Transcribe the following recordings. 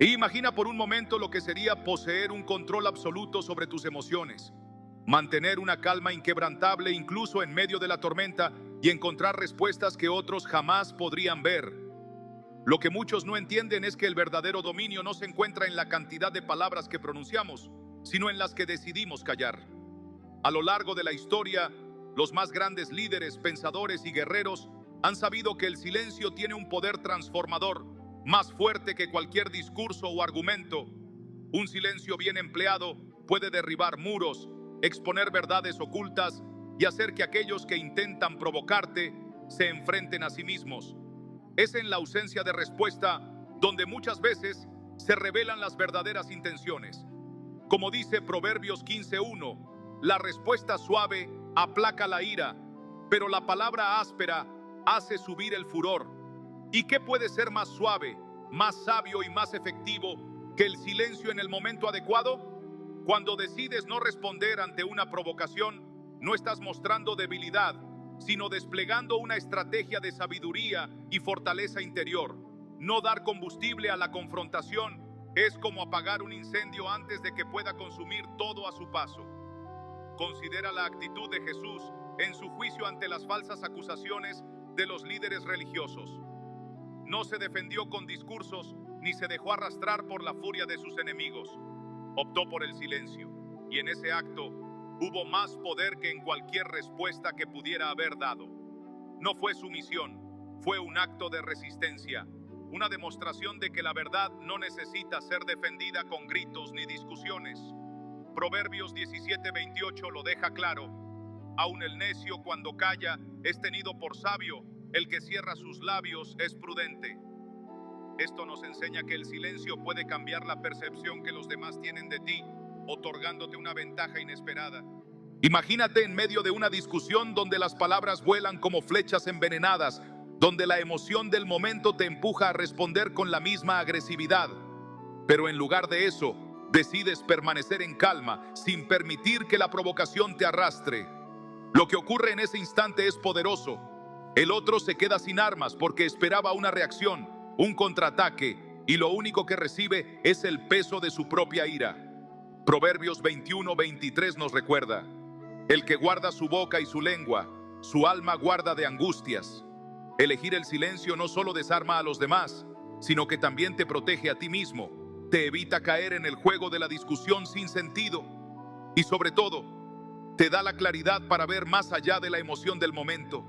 E imagina por un momento lo que sería poseer un control absoluto sobre tus emociones, mantener una calma inquebrantable incluso en medio de la tormenta y encontrar respuestas que otros jamás podrían ver. Lo que muchos no entienden es que el verdadero dominio no se encuentra en la cantidad de palabras que pronunciamos, sino en las que decidimos callar. A lo largo de la historia, los más grandes líderes, pensadores y guerreros han sabido que el silencio tiene un poder transformador, más fuerte que cualquier discurso o argumento. Un silencio bien empleado puede derribar muros, exponer verdades ocultas y hacer que aquellos que intentan provocarte se enfrenten a sí mismos. Es en la ausencia de respuesta donde muchas veces se revelan las verdaderas intenciones. Como dice Proverbios 15:1, la respuesta suave aplaca la ira, pero la palabra áspera hace subir el furor. ¿Y qué puede ser más suave, más sabio y más efectivo que el silencio en el momento adecuado? Cuando decides no responder ante una provocación, no estás mostrando debilidad, sino desplegando una estrategia de sabiduría y fortaleza interior. No dar combustible a la confrontación es como apagar un incendio antes de que pueda consumir todo a su paso. Considera la actitud de Jesús en su juicio ante las falsas acusaciones de los líderes religiosos. No se defendió con discursos ni se dejó arrastrar por la furia de sus enemigos. Optó por el silencio, y en ese acto hubo más poder que en cualquier respuesta que pudiera haber dado. No fue sumisión, fue un acto de resistencia, una demostración de que la verdad no necesita ser defendida con gritos ni discusiones. Proverbios 17:28 lo deja claro. Aun el necio cuando calla es tenido por sabio, el que cierra sus labios es prudente. Esto nos enseña que el silencio puede cambiar la percepción que los demás tienen de ti, otorgándote una ventaja inesperada. Imagínate en medio de una discusión donde las palabras vuelan como flechas envenenadas, donde la emoción del momento te empuja a responder con la misma agresividad. Pero en lugar de eso, decides permanecer en calma, sin permitir que la provocación te arrastre. Lo que ocurre en ese instante es poderoso. El otro se queda sin armas porque esperaba una reacción, un contraataque, y lo único que recibe es el peso de su propia ira. Proverbios 21:23 nos recuerda: el que guarda su boca y su lengua, su alma guarda de angustias. Elegir el silencio no solo desarma a los demás, sino que también te protege a ti mismo, te evita caer en el juego de la discusión sin sentido y, sobre todo, te da la claridad para ver más allá de la emoción del momento.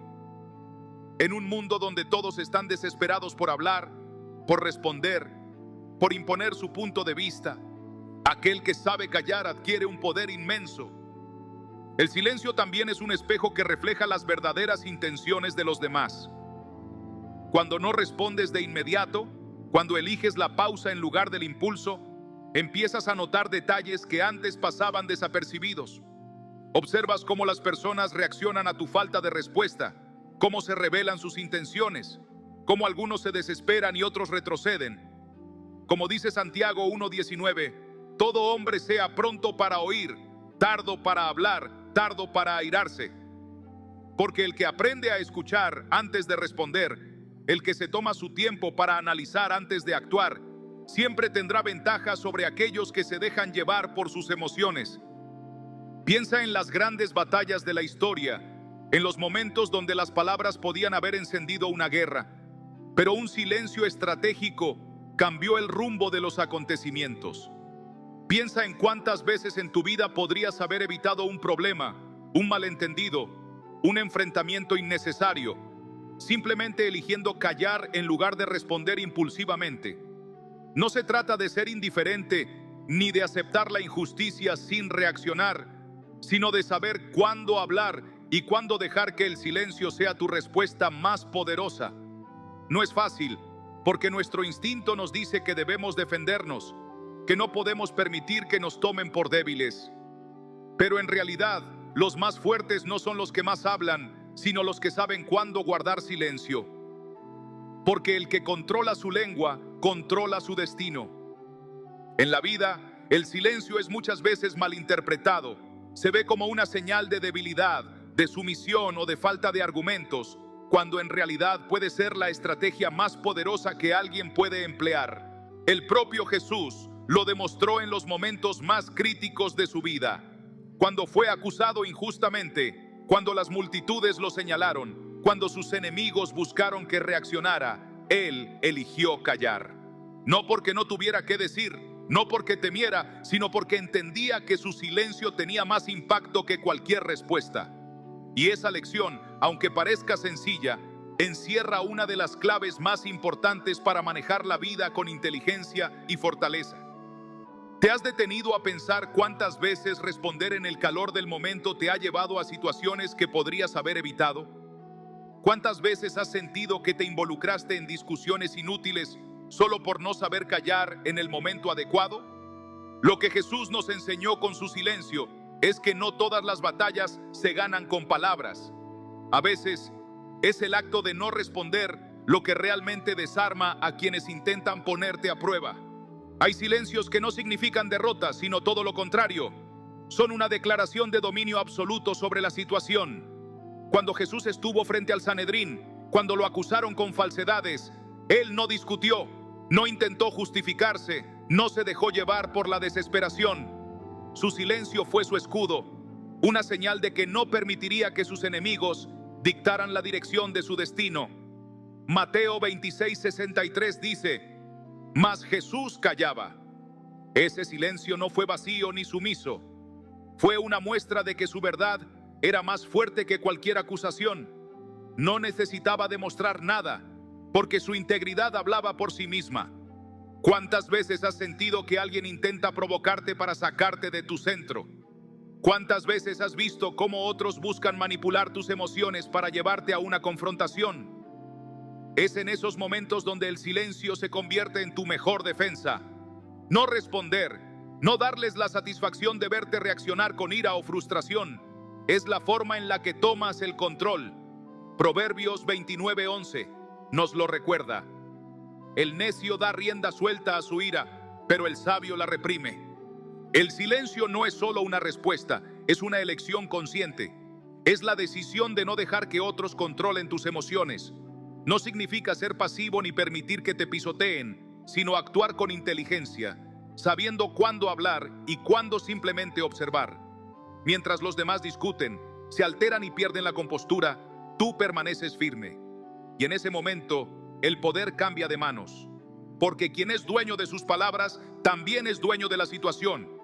En un mundo donde todos están desesperados por hablar, por responder, por imponer su punto de vista, aquel que sabe callar adquiere un poder inmenso. El silencio también es un espejo que refleja las verdaderas intenciones de los demás. Cuando no respondes de inmediato, cuando eliges la pausa en lugar del impulso, empiezas a notar detalles que antes pasaban desapercibidos. Observas cómo las personas reaccionan a tu falta de respuesta, cómo se revelan sus intenciones, cómo algunos se desesperan y otros retroceden. Como dice Santiago 1:19, todo hombre sea pronto para oír, tardo para hablar, tardo para airarse. Porque el que aprende a escuchar antes de responder, el que se toma su tiempo para analizar antes de actuar, siempre tendrá ventaja sobre aquellos que se dejan llevar por sus emociones. Piensa en las grandes batallas de la historia, en los momentos donde las palabras podían haber encendido una guerra, pero un silencio estratégico cambió el rumbo de los acontecimientos. Piensa en cuántas veces en tu vida podrías haber evitado un problema, un malentendido, un enfrentamiento innecesario, simplemente eligiendo callar en lugar de responder impulsivamente. No se trata de ser indiferente ni de aceptar la injusticia sin reaccionar, sino de saber cuándo hablar y cuándo dejar que el silencio sea tu respuesta más poderosa. No es fácil, porque nuestro instinto nos dice que debemos defendernos, que no podemos permitir que nos tomen por débiles. Pero en realidad, los más fuertes no son los que más hablan, sino los que saben cuándo guardar silencio. Porque el que controla su lengua, controla su destino. En la vida, el silencio es muchas veces malinterpretado. Se ve como una señal de debilidad, de sumisión o de falta de argumentos, cuando en realidad puede ser la estrategia más poderosa que alguien puede emplear. El propio Jesús lo demostró en los momentos más críticos de su vida. Cuando fue acusado injustamente, cuando las multitudes lo señalaron, cuando sus enemigos buscaron que reaccionara, Él eligió callar. No porque no tuviera qué decir, no porque temiera, sino porque entendía que su silencio tenía más impacto que cualquier respuesta. Y esa lección, aunque parezca sencilla, encierra una de las claves más importantes para manejar la vida con inteligencia y fortaleza. ¿Te has detenido a pensar cuántas veces responder en el calor del momento te ha llevado a situaciones que podrías haber evitado? ¿Cuántas veces has sentido que te involucraste en discusiones inútiles solo por no saber callar en el momento adecuado? Lo que Jesús nos enseñó con su silencio es que no todas las batallas se ganan con palabras. A veces es el acto de no responder lo que realmente desarma a quienes intentan ponerte a prueba. Hay silencios que no significan derrota, sino todo lo contrario. Son una declaración de dominio absoluto sobre la situación. Cuando Jesús estuvo frente al Sanedrín, cuando lo acusaron con falsedades, Él no discutió, no intentó justificarse, no se dejó llevar por la desesperación. Su silencio fue su escudo, una señal de que no permitiría que sus enemigos dictaran la dirección de su destino. Mateo 26:63 dice: mas Jesús callaba. Ese silencio no fue vacío ni sumiso. Fue una muestra de que su verdad era más fuerte que cualquier acusación. No necesitaba demostrar nada, porque su integridad hablaba por sí misma. ¿Cuántas veces has sentido que alguien intenta provocarte para sacarte de tu centro? ¿Cuántas veces has visto cómo otros buscan manipular tus emociones para llevarte a una confrontación? Es en esos momentos donde el silencio se convierte en tu mejor defensa. No responder, no darles la satisfacción de verte reaccionar con ira o frustración, es la forma en la que tomas el control. Proverbios 29:11 nos lo recuerda. El necio da rienda suelta a su ira, pero el sabio la reprime. El silencio no es solo una respuesta, es una elección consciente. Es la decisión de no dejar que otros controlen tus emociones. No significa ser pasivo ni permitir que te pisoteen, sino actuar con inteligencia, sabiendo cuándo hablar y cuándo simplemente observar. Mientras los demás discuten, se alteran y pierden la compostura, tú permaneces firme. Y en ese momento, el poder cambia de manos. Porque quien es dueño de sus palabras, también es dueño de la situación.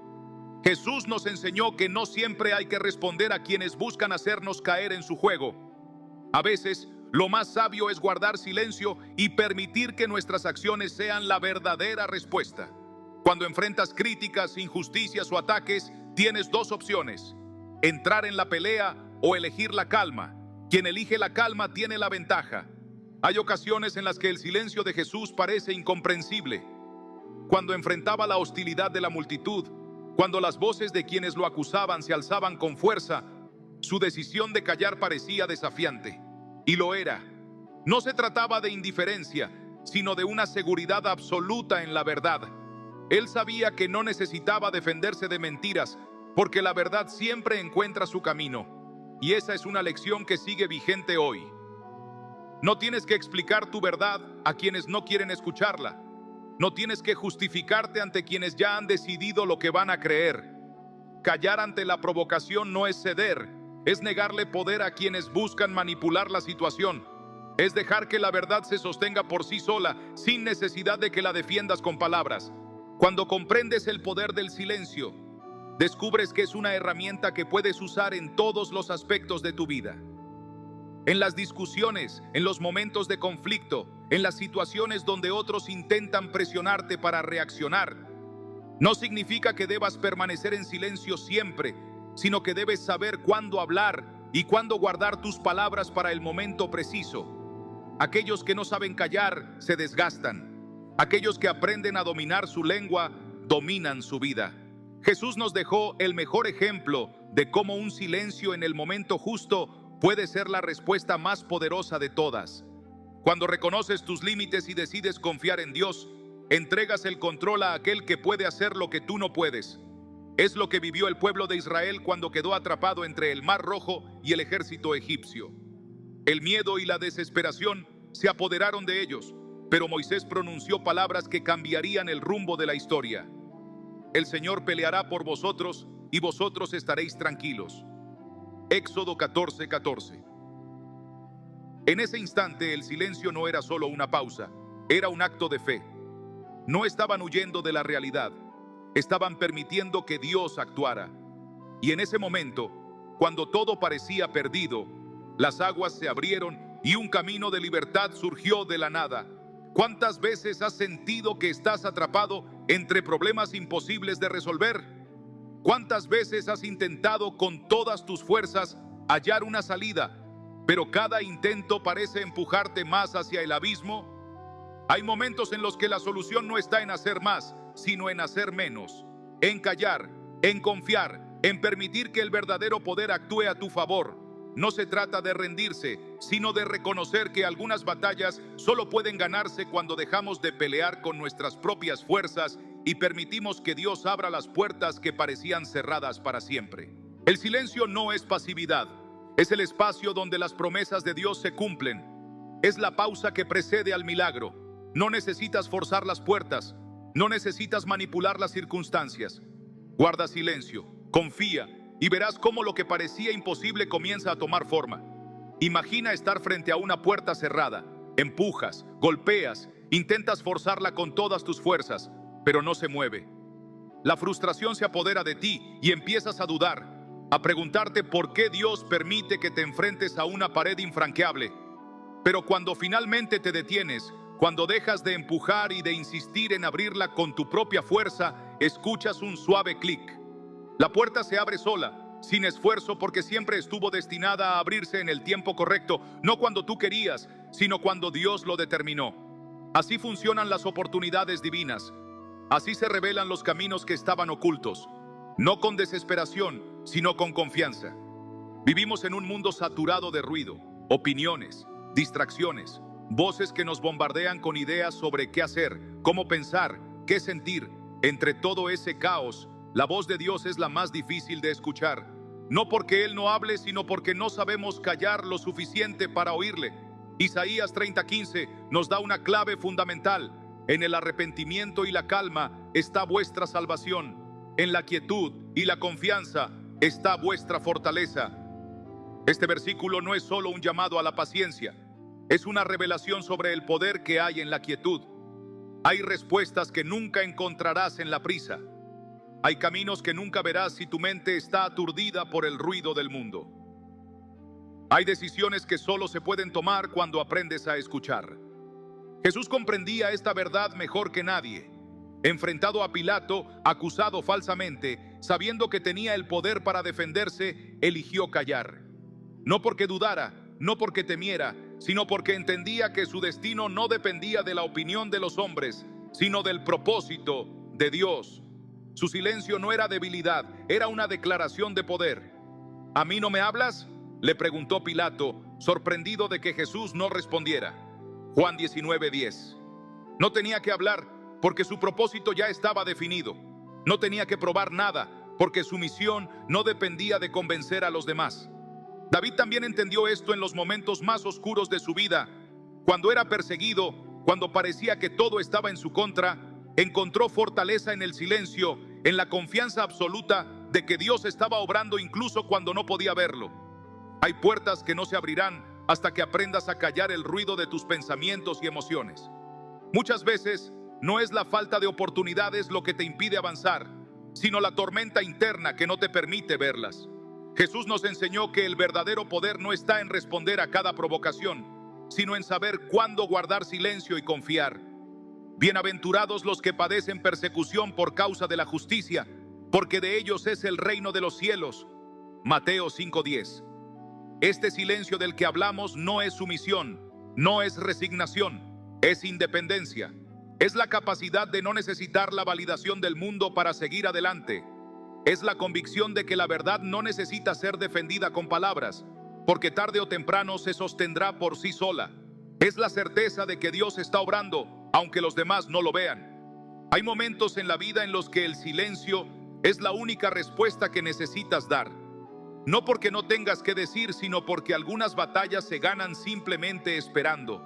Jesús nos enseñó que no siempre hay que responder a quienes buscan hacernos caer en su juego. A veces, lo más sabio es guardar silencio y permitir que nuestras acciones sean la verdadera respuesta. Cuando enfrentas críticas, injusticias o ataques, tienes dos opciones: entrar en la pelea o elegir la calma. Quien elige la calma tiene la ventaja. Hay ocasiones en las que el silencio de Jesús parece incomprensible. Cuando enfrentaba la hostilidad de la multitud, cuando las voces de quienes lo acusaban se alzaban con fuerza, su decisión de callar parecía desafiante. Y lo era. No se trataba de indiferencia, sino de una seguridad absoluta en la verdad. Él sabía que no necesitaba defenderse de mentiras, porque la verdad siempre encuentra su camino. Y esa es una lección que sigue vigente hoy. No tienes que explicar tu verdad a quienes no quieren escucharla. No tienes que justificarte ante quienes ya han decidido lo que van a creer. Callar ante la provocación no es ceder, es negarle poder a quienes buscan manipular la situación. Es dejar que la verdad se sostenga por sí sola, sin necesidad de que la defiendas con palabras. Cuando comprendes el poder del silencio, descubres que es una herramienta que puedes usar en todos los aspectos de tu vida. En las discusiones, en los momentos de conflicto, en las situaciones donde otros intentan presionarte para reaccionar. No significa que debas permanecer en silencio siempre, sino que debes saber cuándo hablar y cuándo guardar tus palabras para el momento preciso. Aquellos que no saben callar se desgastan. Aquellos que aprenden a dominar su lengua, dominan su vida. Jesús nos dejó el mejor ejemplo de cómo un silencio en el momento justo puede ser la respuesta más poderosa de todas. Cuando reconoces tus límites y decides confiar en Dios, entregas el control a aquel que puede hacer lo que tú no puedes. Es lo que vivió el pueblo de Israel cuando quedó atrapado entre el Mar Rojo y el ejército egipcio. El miedo y la desesperación se apoderaron de ellos, pero pero Moisés pronunció palabras que cambiarían el rumbo de la historia. El Señor peleará por vosotros y vosotros estaréis tranquilos. Éxodo 14:14. En ese instante el silencio no era solo una pausa, era un acto de fe. No estaban huyendo de la realidad, estaban permitiendo que Dios actuara. Y en ese momento, cuando todo parecía perdido, las aguas se abrieron y un camino de libertad surgió de la nada. ¿Cuántas veces has sentido que estás atrapado entre problemas imposibles de resolver? ¿Cuántas veces has intentado con todas tus fuerzas hallar una salida, pero cada intento parece empujarte más hacia el abismo? Hay momentos en los que la solución no está en hacer más, sino en hacer menos, en callar, en confiar, en permitir que el verdadero poder actúe a tu favor. No se trata de rendirse, sino de reconocer que algunas batallas solo pueden ganarse cuando dejamos de pelear con nuestras propias fuerzas y permitimos que Dios abra las puertas que parecían cerradas para siempre. El silencio no es pasividad, es el espacio donde las promesas de Dios se cumplen. Es la pausa que precede al milagro. No necesitas forzar las puertas, no necesitas manipular las circunstancias. Guarda silencio, confía y verás cómo lo que parecía imposible comienza a tomar forma. Imagina estar frente a una puerta cerrada. Empujas, golpeas, intentas forzarla con todas tus fuerzas, pero no se mueve. La frustración se apodera de ti y empiezas a dudar, a preguntarte por qué Dios permite que te enfrentes a una pared infranqueable. Pero cuando finalmente te detienes, cuando dejas de empujar y de insistir en abrirla con tu propia fuerza, escuchas un suave clic. La puerta se abre sola, sin esfuerzo, porque siempre estuvo destinada a abrirse en el tiempo correcto, no cuando tú querías, sino cuando Dios lo determinó. Así funcionan las oportunidades divinas. Así se revelan los caminos que estaban ocultos, no con desesperación, sino con confianza. Vivimos en un mundo saturado de ruido, opiniones, distracciones, voces que nos bombardean con ideas sobre qué hacer, cómo pensar, qué sentir. Entre todo ese caos, la voz de Dios es la más difícil de escuchar. No porque Él no hable, sino porque no sabemos callar lo suficiente para oírle. Isaías 30:15 nos da una clave fundamental. En el arrepentimiento y la calma está vuestra salvación. En la quietud y la confianza está vuestra fortaleza. Este versículo no es solo un llamado a la paciencia, es una revelación sobre el poder que hay en la quietud. Hay respuestas que nunca encontrarás en la prisa. Hay caminos que nunca verás si tu mente está aturdida por el ruido del mundo. Hay decisiones que solo se pueden tomar cuando aprendes a escuchar. Jesús comprendía esta verdad mejor que nadie. Enfrentado a Pilato, acusado falsamente, sabiendo que tenía el poder para defenderse, eligió callar. No porque dudara, no porque temiera, sino porque entendía que su destino no dependía de la opinión de los hombres, sino del propósito de Dios. Su silencio no era debilidad, era una declaración de poder. ¿A mí no me hablas?, le preguntó Pilato, sorprendido de que Jesús no respondiera. Juan 19:10. No tenía que hablar porque su propósito ya estaba definido. No tenía que probar nada porque su misión no dependía de convencer a los demás. David también entendió esto en los momentos más oscuros de su vida. Cuando era perseguido, cuando parecía que todo estaba en su contra, encontró fortaleza en el silencio, en la confianza absoluta de que Dios estaba obrando incluso cuando no podía verlo. Hay puertas que no se abrirán hasta que aprendas a callar el ruido de tus pensamientos y emociones. Muchas veces no es la falta de oportunidades lo que te impide avanzar, sino la tormenta interna que no te permite verlas. Jesús nos enseñó que el verdadero poder no está en responder a cada provocación, sino en saber cuándo guardar silencio y confiar. Bienaventurados los que padecen persecución por causa de la justicia, porque de ellos es el reino de los cielos. Mateo 5:10. Este silencio del que hablamos no es sumisión, no es resignación, es independencia. Es la capacidad de no necesitar la validación del mundo para seguir adelante. Es la convicción de que la verdad no necesita ser defendida con palabras, porque tarde o temprano se sostendrá por sí sola. Es la certeza de que Dios está obrando, aunque los demás no lo vean. Hay momentos en la vida en los que el silencio es la única respuesta que necesitas dar. No porque no tengas que decir, sino porque algunas batallas se ganan simplemente esperando.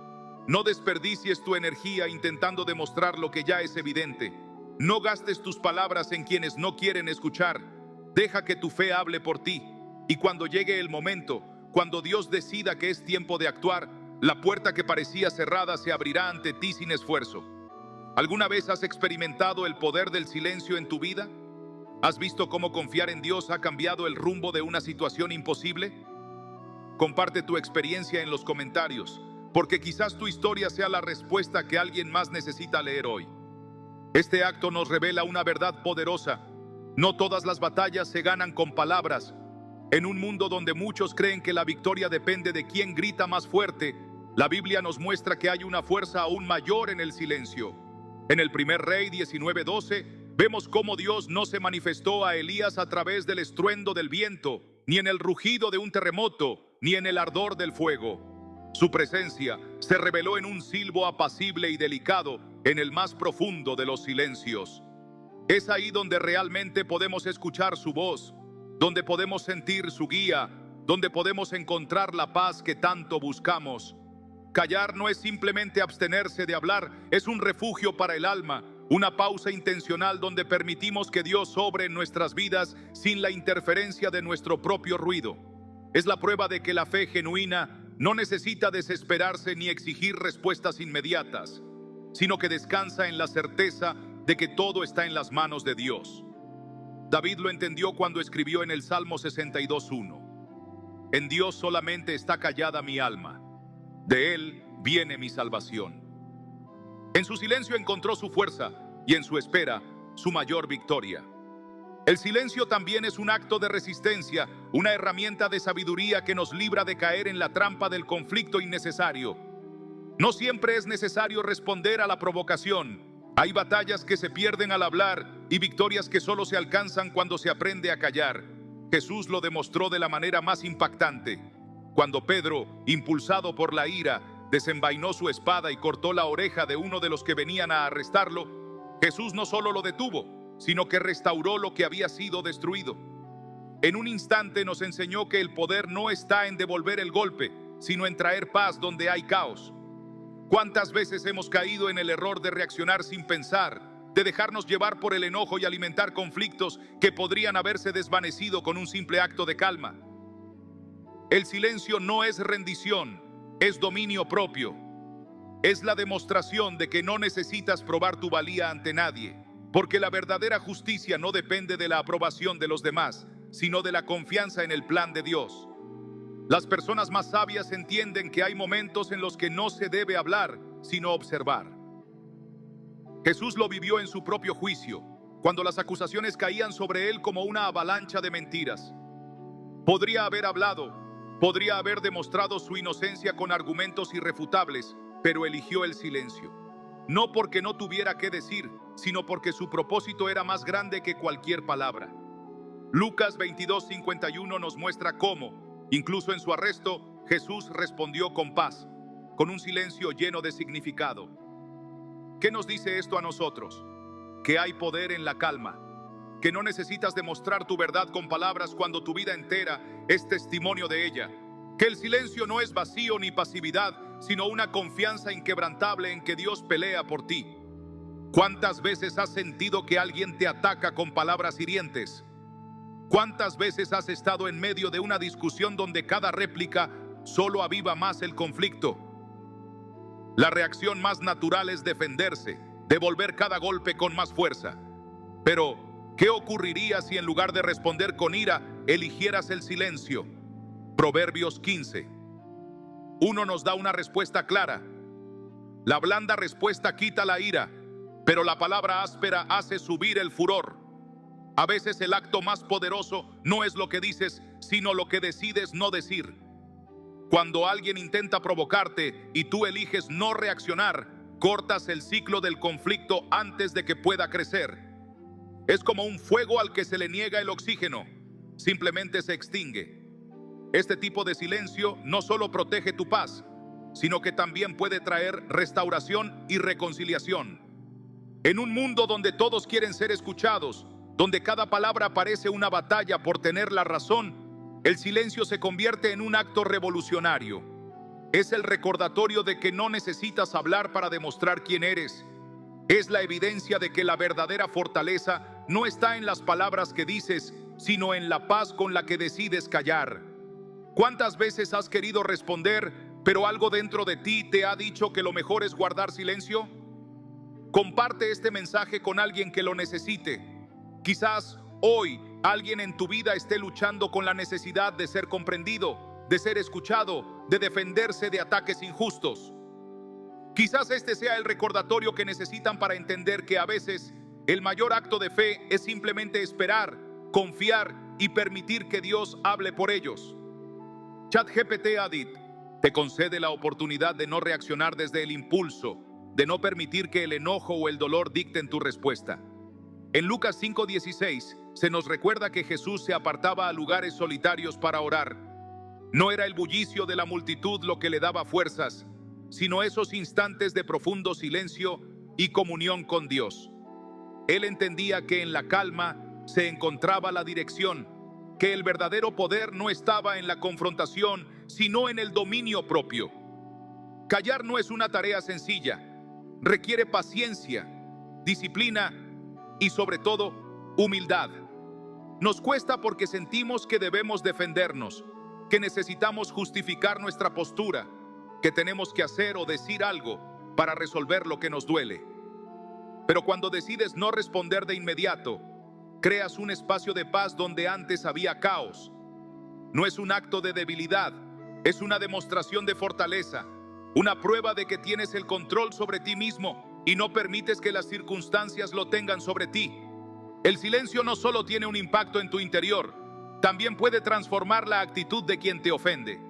No desperdicies tu energía intentando demostrar lo que ya es evidente. No gastes tus palabras en quienes no quieren escuchar. Deja que tu fe hable por ti. Y cuando llegue el momento, cuando Dios decida que es tiempo de actuar, la puerta que parecía cerrada se abrirá ante ti sin esfuerzo. ¿Alguna vez has experimentado el poder del silencio en tu vida? ¿Has visto cómo confiar en Dios ha cambiado el rumbo de una situación imposible? Comparte tu experiencia en los comentarios, porque quizás tu historia sea la respuesta que alguien más necesita leer hoy. Este acto nos revela una verdad poderosa. No todas las batallas se ganan con palabras. En un mundo donde muchos creen que la victoria depende de quién grita más fuerte, la Biblia nos muestra que hay una fuerza aún mayor en el silencio. En el primer Rey 19:12, vemos cómo Dios no se manifestó a Elías a través del estruendo del viento, ni en el rugido de un terremoto, ni en el ardor del fuego. Su presencia se reveló en un silbo apacible y delicado, en el más profundo de los silencios. Es ahí donde realmente podemos escuchar su voz, donde podemos sentir su guía, donde podemos encontrar la paz que tanto buscamos. Callar no es simplemente abstenerse de hablar, es un refugio para el alma, una pausa intencional donde permitimos que Dios obre en nuestras vidas sin la interferencia de nuestro propio ruido. Es la prueba de que la fe genuina no necesita desesperarse ni exigir respuestas inmediatas, sino que descansa en la certeza de que todo está en las manos de Dios. David lo entendió cuando escribió en el Salmo 62:1: En Dios solamente está callada mi alma, de Él viene mi salvación. En su silencio encontró su fuerza y en su espera su mayor victoria. El silencio también es un acto de resistencia, una herramienta de sabiduría que nos libra de caer en la trampa del conflicto innecesario. No siempre es necesario responder a la provocación. Hay batallas que se pierden al hablar y victorias que solo se alcanzan cuando se aprende a callar. Jesús lo demostró de la manera más impactante. Cuando Pedro, impulsado por la ira, desenvainó su espada y cortó la oreja de uno de los que venían a arrestarlo, Jesús no solo lo detuvo, sino que restauró lo que había sido destruido. En un instante nos enseñó que el poder no está en devolver el golpe, sino en traer paz donde hay caos. ¿Cuántas veces hemos caído en el error de reaccionar sin pensar, de dejarnos llevar por el enojo y alimentar conflictos que podrían haberse desvanecido con un simple acto de calma? El silencio no es rendición, es dominio propio. Es la demostración de que no necesitas probar tu valía ante nadie, porque la verdadera justicia no depende de la aprobación de los demás, sino de la confianza en el plan de Dios. Las personas más sabias entienden que hay momentos en los que no se debe hablar, sino observar. Jesús lo vivió en su propio juicio, cuando las acusaciones caían sobre él como una avalancha de mentiras. Podría haber hablado, podría haber demostrado su inocencia con argumentos irrefutables, pero eligió el silencio. No porque no tuviera qué decir, sino porque su propósito era más grande que cualquier palabra. Lucas 22:51 nos muestra cómo, incluso en su arresto, Jesús respondió con paz, con un silencio lleno de significado. ¿Qué nos dice esto a nosotros? Que hay poder en la calma, que no necesitas demostrar tu verdad con palabras cuando tu vida entera es testimonio de ella, que el silencio no es vacío ni pasividad, sino una confianza inquebrantable en que Dios pelea por ti. ¿Cuántas veces has sentido que alguien te ataca con palabras hirientes? ¿Cuántas veces has estado en medio de una discusión donde cada réplica solo aviva más el conflicto? La reacción más natural es defenderse, devolver cada golpe con más fuerza. Pero, ¿qué ocurriría si en lugar de responder con ira, eligieras el silencio? Proverbios 15:1 nos da una respuesta clara. La blanda respuesta quita la ira, pero la palabra áspera hace subir el furor. A veces el acto más poderoso no es lo que dices, sino lo que decides no decir. Cuando alguien intenta provocarte y tú eliges no reaccionar, cortas el ciclo del conflicto antes de que pueda crecer. Es como un fuego al que se le niega el oxígeno, simplemente se extingue. Este tipo de silencio no solo protege tu paz, sino que también puede traer restauración y reconciliación. En un mundo donde todos quieren ser escuchados, donde cada palabra parece una batalla por tener la razón, el silencio se convierte en un acto revolucionario. Es el recordatorio de que no necesitas hablar para demostrar quién eres. Es la evidencia de que la verdadera fortaleza no está en las palabras que dices, sino en la paz con la que decides callar. ¿Cuántas veces has querido responder, pero algo dentro de ti te ha dicho que lo mejor es guardar silencio? Comparte este mensaje con alguien que lo necesite. Quizás hoy alguien en tu vida esté luchando con la necesidad de ser comprendido, de ser escuchado, de defenderse de ataques injustos. Quizás este sea el recordatorio que necesitan para entender que a veces el mayor acto de fe es simplemente esperar, confiar y permitir que Dios hable por ellos. ChatGPT Adit te concede la oportunidad de no reaccionar desde el impulso, de no permitir que el enojo o el dolor dicten tu respuesta. En Lucas 5:16 se nos recuerda que Jesús se apartaba a lugares solitarios para orar. No era el bullicio de la multitud lo que le daba fuerzas, sino esos instantes de profundo silencio y comunión con Dios. Él entendía que en la calma se encontraba la dirección, que el verdadero poder no estaba en la confrontación, sino en el dominio propio. Callar no es una tarea sencilla, requiere paciencia, disciplina y sobre todo humildad. Nos cuesta porque sentimos que debemos defendernos, que necesitamos justificar nuestra postura, que tenemos que hacer o decir algo para resolver lo que nos duele. Pero cuando decides no responder de inmediato, creas un espacio de paz donde antes había caos. No es un acto de debilidad, es una demostración de fortaleza, una prueba de que tienes el control sobre ti mismo y no permites que las circunstancias lo tengan sobre ti. El silencio no solo tiene un impacto en tu interior, también puede transformar la actitud de quien te ofende.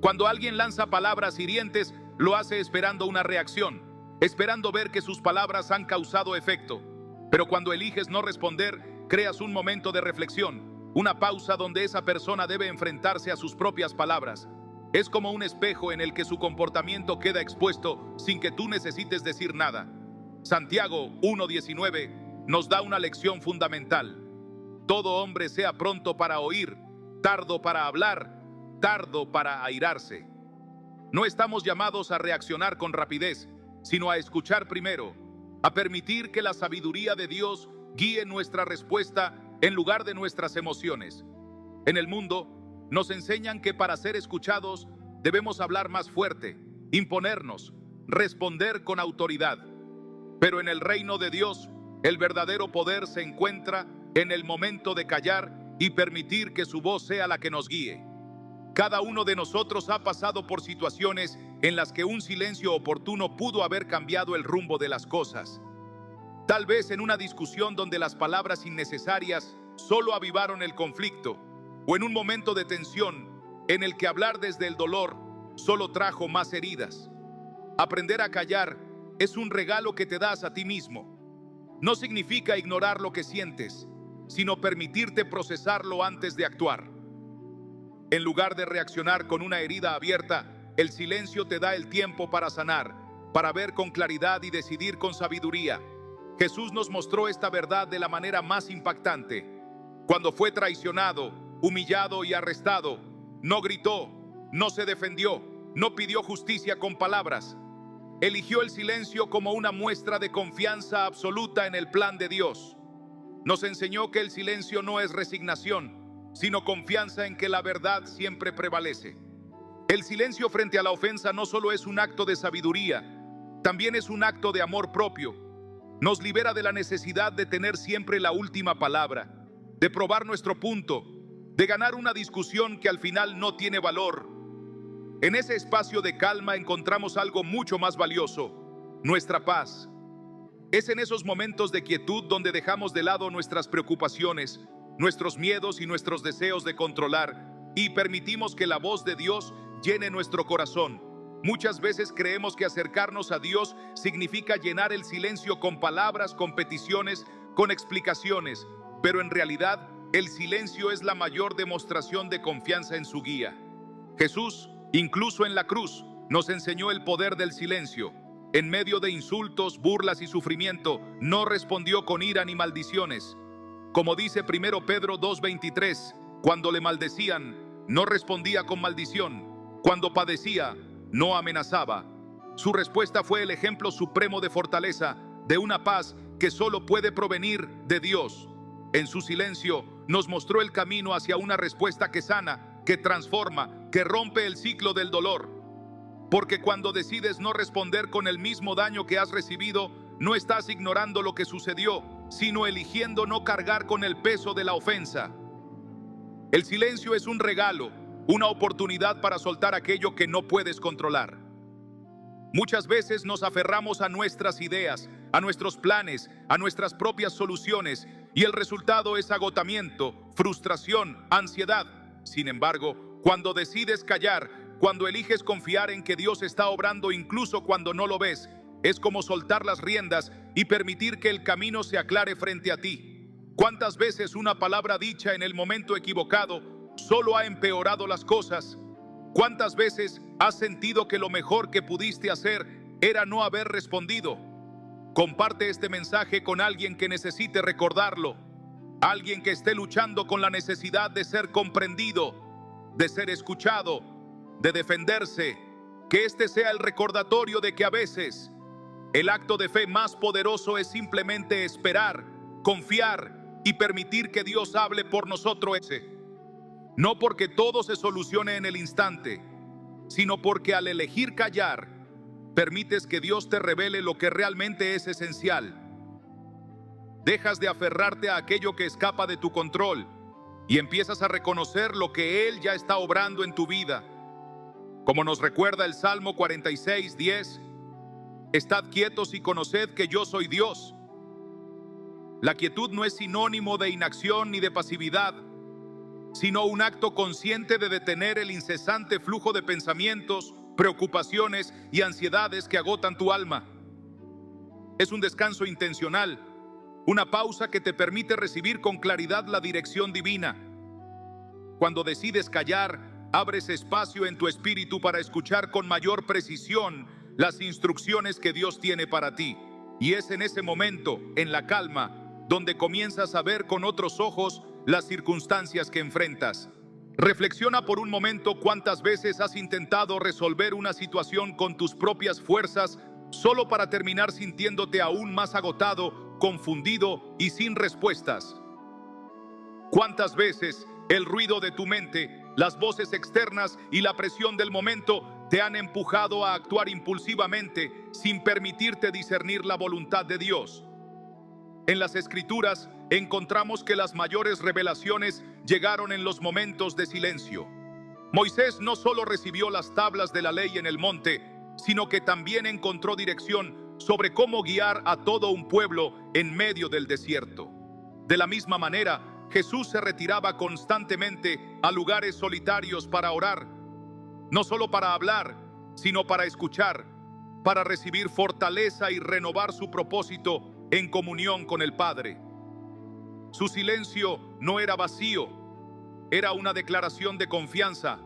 Cuando alguien lanza palabras hirientes, lo hace esperando una reacción, esperando ver que sus palabras han causado efecto. Pero cuando eliges no responder, creas un momento de reflexión, una pausa donde esa persona debe enfrentarse a sus propias palabras. Es como un espejo en el que su comportamiento queda expuesto sin que tú necesites decir nada. Santiago 1:19 nos da una lección fundamental. Todo hombre sea pronto para oír, tardo para hablar, tardo para airarse. No estamos llamados a reaccionar con rapidez, sino a escuchar primero, a permitir que la sabiduría de Dios guíe nuestra respuesta en lugar de nuestras emociones. En el mundo, nos enseñan que para ser escuchados debemos hablar más fuerte, imponernos, responder con autoridad. Pero en el reino de Dios, el verdadero poder se encuentra en el momento de callar y permitir que su voz sea la que nos guíe. Cada uno de nosotros ha pasado por situaciones en las que un silencio oportuno pudo haber cambiado el rumbo de las cosas. Tal vez en una discusión donde las palabras innecesarias solo avivaron el conflicto, o en un momento de tensión en el que hablar desde el dolor solo trajo más heridas. Aprender a callar es un regalo que te das a ti mismo. No significa ignorar lo que sientes, sino permitirte procesarlo antes de actuar. En lugar de reaccionar con una herida abierta, el silencio te da el tiempo para sanar, para ver con claridad y decidir con sabiduría. Jesús nos mostró esta verdad de la manera más impactante. Cuando fue traicionado, humillado y arrestado, no gritó, no se defendió, no pidió justicia con palabras. Eligió el silencio como una muestra de confianza absoluta en el plan de Dios. Nos enseñó que el silencio no es resignación, sino confianza en que la verdad siempre prevalece. El silencio frente a la ofensa no solo es un acto de sabiduría, también es un acto de amor propio. Nos libera de la necesidad de tener siempre la última palabra, de probar nuestro punto, de ganar una discusión que al final no tiene valor. En ese espacio de calma encontramos algo mucho más valioso, nuestra paz. Es en esos momentos de quietud donde dejamos de lado nuestras preocupaciones, nuestros miedos y nuestros deseos de controlar y permitimos que la voz de Dios llene nuestro corazón. Muchas veces creemos que acercarnos a Dios significa llenar el silencio con palabras, con peticiones, con explicaciones, pero en realidad el silencio es la mayor demostración de confianza en su guía. Jesús, incluso en la cruz, nos enseñó el poder del silencio. En medio de insultos, burlas y sufrimiento, no respondió con ira ni maldiciones. Como dice 1 Pedro 2:23, cuando le maldecían, no respondía con maldición. Cuando padecía, no amenazaba. Su respuesta fue el ejemplo supremo de fortaleza, de una paz que solo puede provenir de Dios. En su silencio nos mostró el camino hacia una respuesta que sana, que transforma, que rompe el ciclo del dolor. Porque cuando decides no responder con el mismo daño que has recibido, no estás ignorando lo que sucedió, sino eligiendo no cargar con el peso de la ofensa. El silencio es un regalo, una oportunidad para soltar aquello que no puedes controlar. Muchas veces nos aferramos a nuestras ideas, a nuestros planes, a nuestras propias soluciones, y el resultado es agotamiento, frustración, ansiedad. Sin embargo, cuando decides callar, cuando eliges confiar en que Dios está obrando incluso cuando no lo ves, es como soltar las riendas y permitir que el camino se aclare frente a ti. ¿Cuántas veces una palabra dicha en el momento equivocado solo ha empeorado las cosas? ¿Cuántas veces has sentido que lo mejor que pudiste hacer era no haber respondido? Comparte este mensaje con alguien que necesite recordarlo, alguien que esté luchando con la necesidad de ser comprendido, de ser escuchado, de defenderse. Que este sea el recordatorio de que a veces el acto de fe más poderoso es simplemente esperar, confiar y permitir que Dios hable por nosotros. No porque todo se solucione en el instante, sino porque al elegir callar, permites que Dios te revele lo que realmente es esencial. Dejas de aferrarte a aquello que escapa de tu control y empiezas a reconocer lo que Él ya está obrando en tu vida. Como nos recuerda el Salmo 46:10, estad quietos y conoced que yo soy Dios. La quietud no es sinónimo de inacción ni de pasividad, sino un acto consciente de detener el incesante flujo de pensamientos, preocupaciones y ansiedades que agotan tu alma. Es un descanso intencional, una pausa que te permite recibir con claridad la dirección divina. Cuando decides callar, abres espacio en tu espíritu para escuchar con mayor precisión las instrucciones que Dios tiene para ti. Y es en ese momento, en la calma, donde comienzas a ver con otros ojos las circunstancias que enfrentas. Reflexiona por un momento cuántas veces has intentado resolver una situación con tus propias fuerzas solo para terminar sintiéndote aún más agotado, confundido y sin respuestas. ¿Cuántas veces el ruido de tu mente, las voces externas y la presión del momento te han empujado a actuar impulsivamente sin permitirte discernir la voluntad de Dios? En las Escrituras encontramos que las mayores revelaciones llegaron en los momentos de silencio. Moisés no solo recibió las tablas de la ley en el monte, sino que también encontró dirección sobre cómo guiar a todo un pueblo en medio del desierto. De la misma manera, Jesús se retiraba constantemente a lugares solitarios para orar, no solo para hablar, sino para escuchar, para recibir fortaleza y renovar su propósito en comunión con el Padre. Su silencio no era vacío, era una declaración de confianza,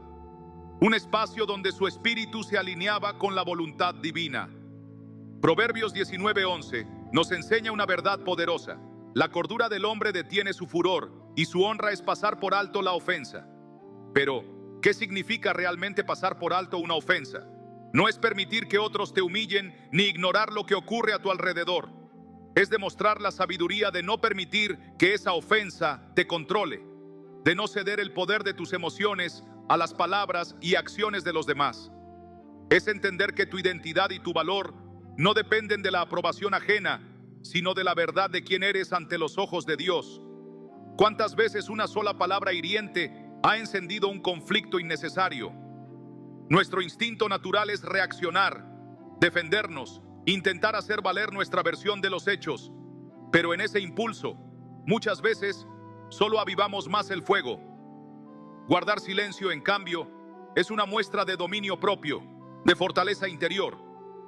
un espacio donde su espíritu se alineaba con la voluntad divina. Proverbios 19:11 nos enseña una verdad poderosa. La cordura del hombre detiene su furor y su honra es pasar por alto la ofensa. Pero, ¿qué significa realmente pasar por alto una ofensa? No es permitir que otros te humillen ni ignorar lo que ocurre a tu alrededor. Es demostrar la sabiduría de no permitir que esa ofensa te controle, de no ceder el poder de tus emociones a las palabras y acciones de los demás. Es entender que tu identidad y tu valor no dependen de la aprobación ajena, sino de la verdad de quién eres ante los ojos de Dios. ¿Cuántas veces una sola palabra hiriente ha encendido un conflicto innecesario? Nuestro instinto natural es reaccionar, defendernos, intentar hacer valer nuestra versión de los hechos. Pero en ese impulso, muchas veces, solo avivamos más el fuego. Guardar silencio, en cambio, es una muestra de dominio propio, de fortaleza interior,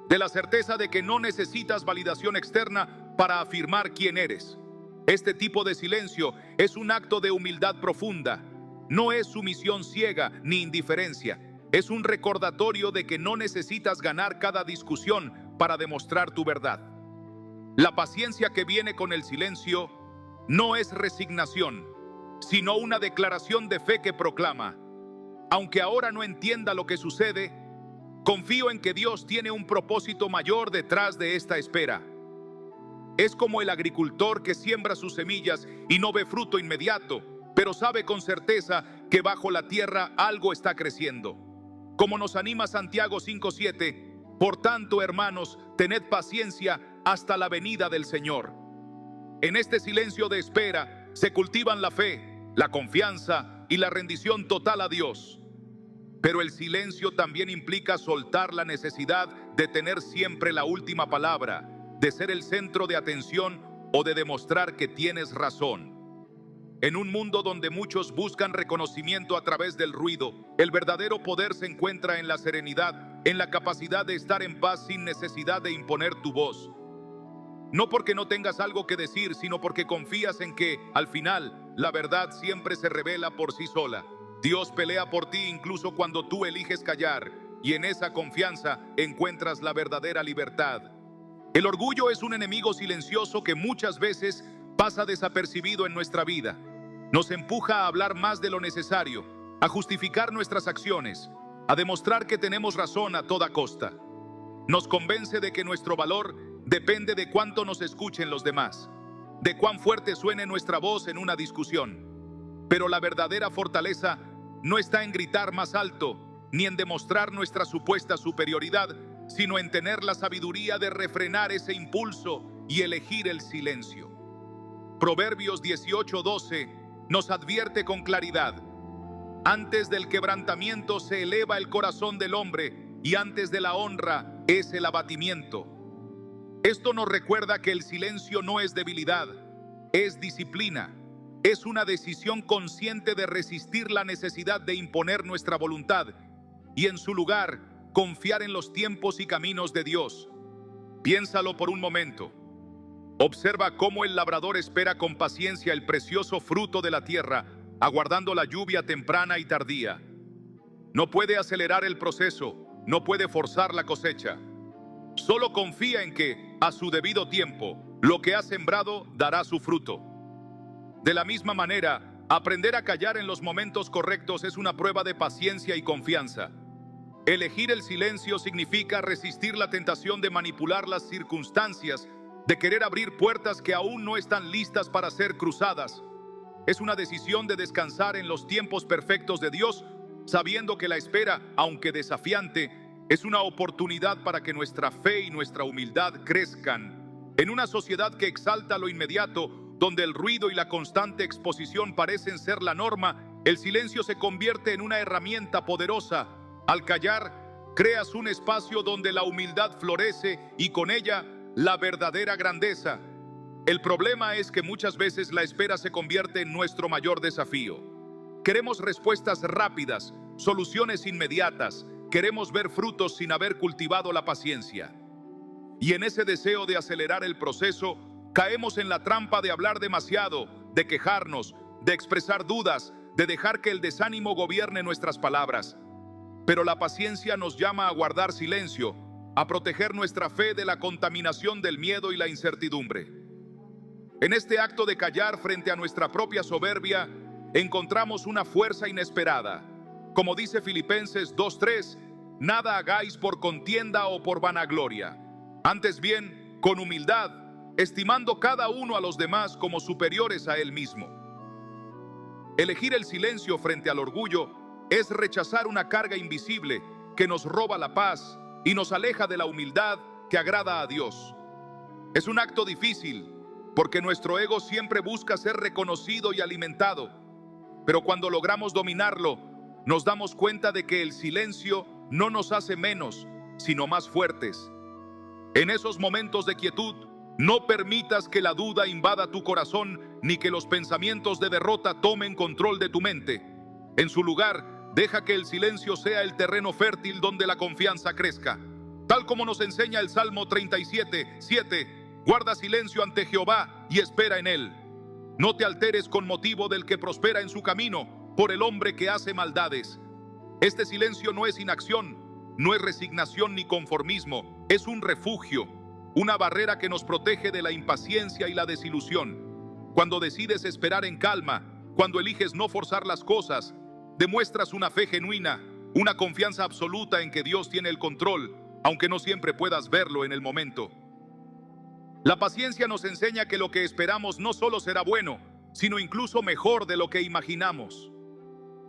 de la certeza de que no necesitas validación externa para afirmar quién eres. Este tipo de silencio es un acto de humildad profunda. No es sumisión ciega ni indiferencia. Es un recordatorio de que no necesitas ganar cada discusión para demostrar tu verdad. La paciencia que viene con el silencio no es resignación, sino una declaración de fe que proclama: aunque ahora no entienda lo que sucede, Confío en que Dios tiene un propósito mayor detrás de esta espera. Es como el agricultor que siembra sus semillas y no ve fruto inmediato, pero sabe con certeza que bajo la tierra algo está creciendo. Como nos anima Santiago 5:7, por tanto, hermanos, tened paciencia hasta la venida del Señor. En este silencio de espera se cultivan la fe, la confianza y la rendición total a Dios. Pero el silencio también implica soltar la necesidad de tener siempre la última palabra, de ser el centro de atención o de demostrar que tienes razón. En un mundo donde muchos buscan reconocimiento a través del ruido, el verdadero poder se encuentra en la serenidad, en la capacidad de estar en paz sin necesidad de imponer tu voz. No porque no tengas algo que decir, sino porque confías en que, al final, la verdad siempre se revela por sí sola. Dios pelea por ti incluso cuando tú eliges callar, y en esa confianza encuentras la verdadera libertad. El orgullo es un enemigo silencioso que muchas veces pasa desapercibido en nuestra vida. Nos empuja a hablar más de lo necesario, a justificar nuestras acciones, a demostrar que tenemos razón a toda costa. Nos convence de que nuestro valor depende de cuánto nos escuchen los demás, de cuán fuerte suene nuestra voz en una discusión. Pero la verdadera fortaleza no está en gritar más alto, ni en demostrar nuestra supuesta superioridad, sino en tener la sabiduría de refrenar ese impulso y elegir el silencio. Proverbios 18:12 nos advierte con claridad: antes del quebrantamiento se eleva el corazón del hombre, y antes de la honra es el abatimiento. Esto nos recuerda que el silencio no es debilidad, es disciplina. Es una decisión consciente de resistir la necesidad de imponer nuestra voluntad y, en su lugar, confiar en los tiempos y caminos de Dios. Piénsalo por un momento. Observa cómo el labrador espera con paciencia el precioso fruto de la tierra, aguardando la lluvia temprana y tardía. No puede acelerar el proceso, no puede forzar la cosecha. Solo confía en que, a su debido tiempo, lo que ha sembrado dará su fruto. De la misma manera, aprender a callar en los momentos correctos es una prueba de paciencia y confianza. Elegir el silencio significa resistir la tentación de manipular las circunstancias, de querer abrir puertas que aún no están listas para ser cruzadas. Es una decisión de descansar en los tiempos perfectos de Dios, sabiendo que la espera, aunque desafiante, es una oportunidad para que nuestra fe y nuestra humildad crezcan. En una sociedad que exalta lo inmediato, donde el ruido y la constante exposición parecen ser la norma, el silencio se convierte en una herramienta poderosa. Al callar, creas un espacio donde la humildad florece y con ella la verdadera grandeza. El problema es que muchas veces la espera se convierte en nuestro mayor desafío. Queremos respuestas rápidas, soluciones inmediatas. Queremos ver frutos sin haber cultivado la paciencia. Y en ese deseo de acelerar el proceso, caemos en la trampa de hablar demasiado, de quejarnos, de expresar dudas, de dejar que el desánimo gobierne nuestras palabras. Pero la paciencia nos llama a guardar silencio, a proteger nuestra fe de la contaminación del miedo y la incertidumbre. En este acto de callar frente a nuestra propia soberbia, encontramos una fuerza inesperada. Como dice Filipenses 2:3, nada hagáis por contienda o por vanagloria, antes bien, con humildad, estimando cada uno a los demás como superiores a él mismo. Elegir el silencio frente al orgullo es rechazar una carga invisible que nos roba la paz y nos aleja de la humildad que agrada a Dios. Es un acto difícil porque nuestro ego siempre busca ser reconocido y alimentado, pero cuando logramos dominarlo, nos damos cuenta de que el silencio no nos hace menos, sino más fuertes. En esos momentos de quietud, no permitas que la duda invada tu corazón ni que los pensamientos de derrota tomen control de tu mente. En su lugar, deja que el silencio sea el terreno fértil donde la confianza crezca. Tal como nos enseña el Salmo 37:7, guarda silencio ante Jehová y espera en él. No te alteres con motivo del que prospera en su camino, por el hombre que hace maldades. Este silencio no es inacción, no es resignación ni conformismo, es un refugio, una barrera que nos protege de la impaciencia y la desilusión. Cuando decides esperar en calma, cuando eliges no forzar las cosas, demuestras una fe genuina, una confianza absoluta en que Dios tiene el control, aunque no siempre puedas verlo en el momento. La paciencia nos enseña que lo que esperamos no solo será bueno, sino incluso mejor de lo que imaginamos.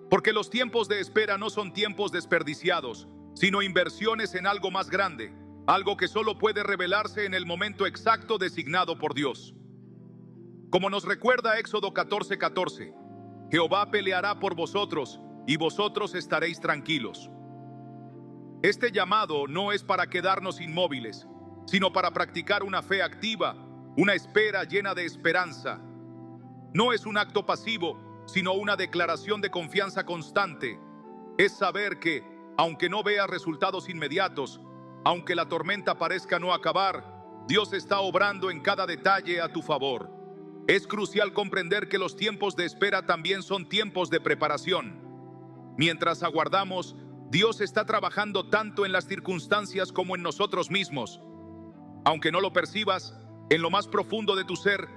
Porque los tiempos de espera no son tiempos desperdiciados, sino inversiones en algo más grande, algo que solo puede revelarse en el momento exacto designado por Dios. Como nos recuerda Éxodo 14:14, Jehová peleará por vosotros y vosotros estaréis tranquilos. Este llamado no es para quedarnos inmóviles, sino para practicar una fe activa, una espera llena de esperanza. No es un acto pasivo, sino una declaración de confianza constante. Es saber que, aunque no veas resultados inmediatos, aunque la tormenta parezca no acabar, Dios está obrando en cada detalle a tu favor. Es crucial comprender que los tiempos de espera también son tiempos de preparación. Mientras aguardamos, Dios está trabajando tanto en las circunstancias como en nosotros mismos. Aunque no lo percibas, en lo más profundo de tu ser,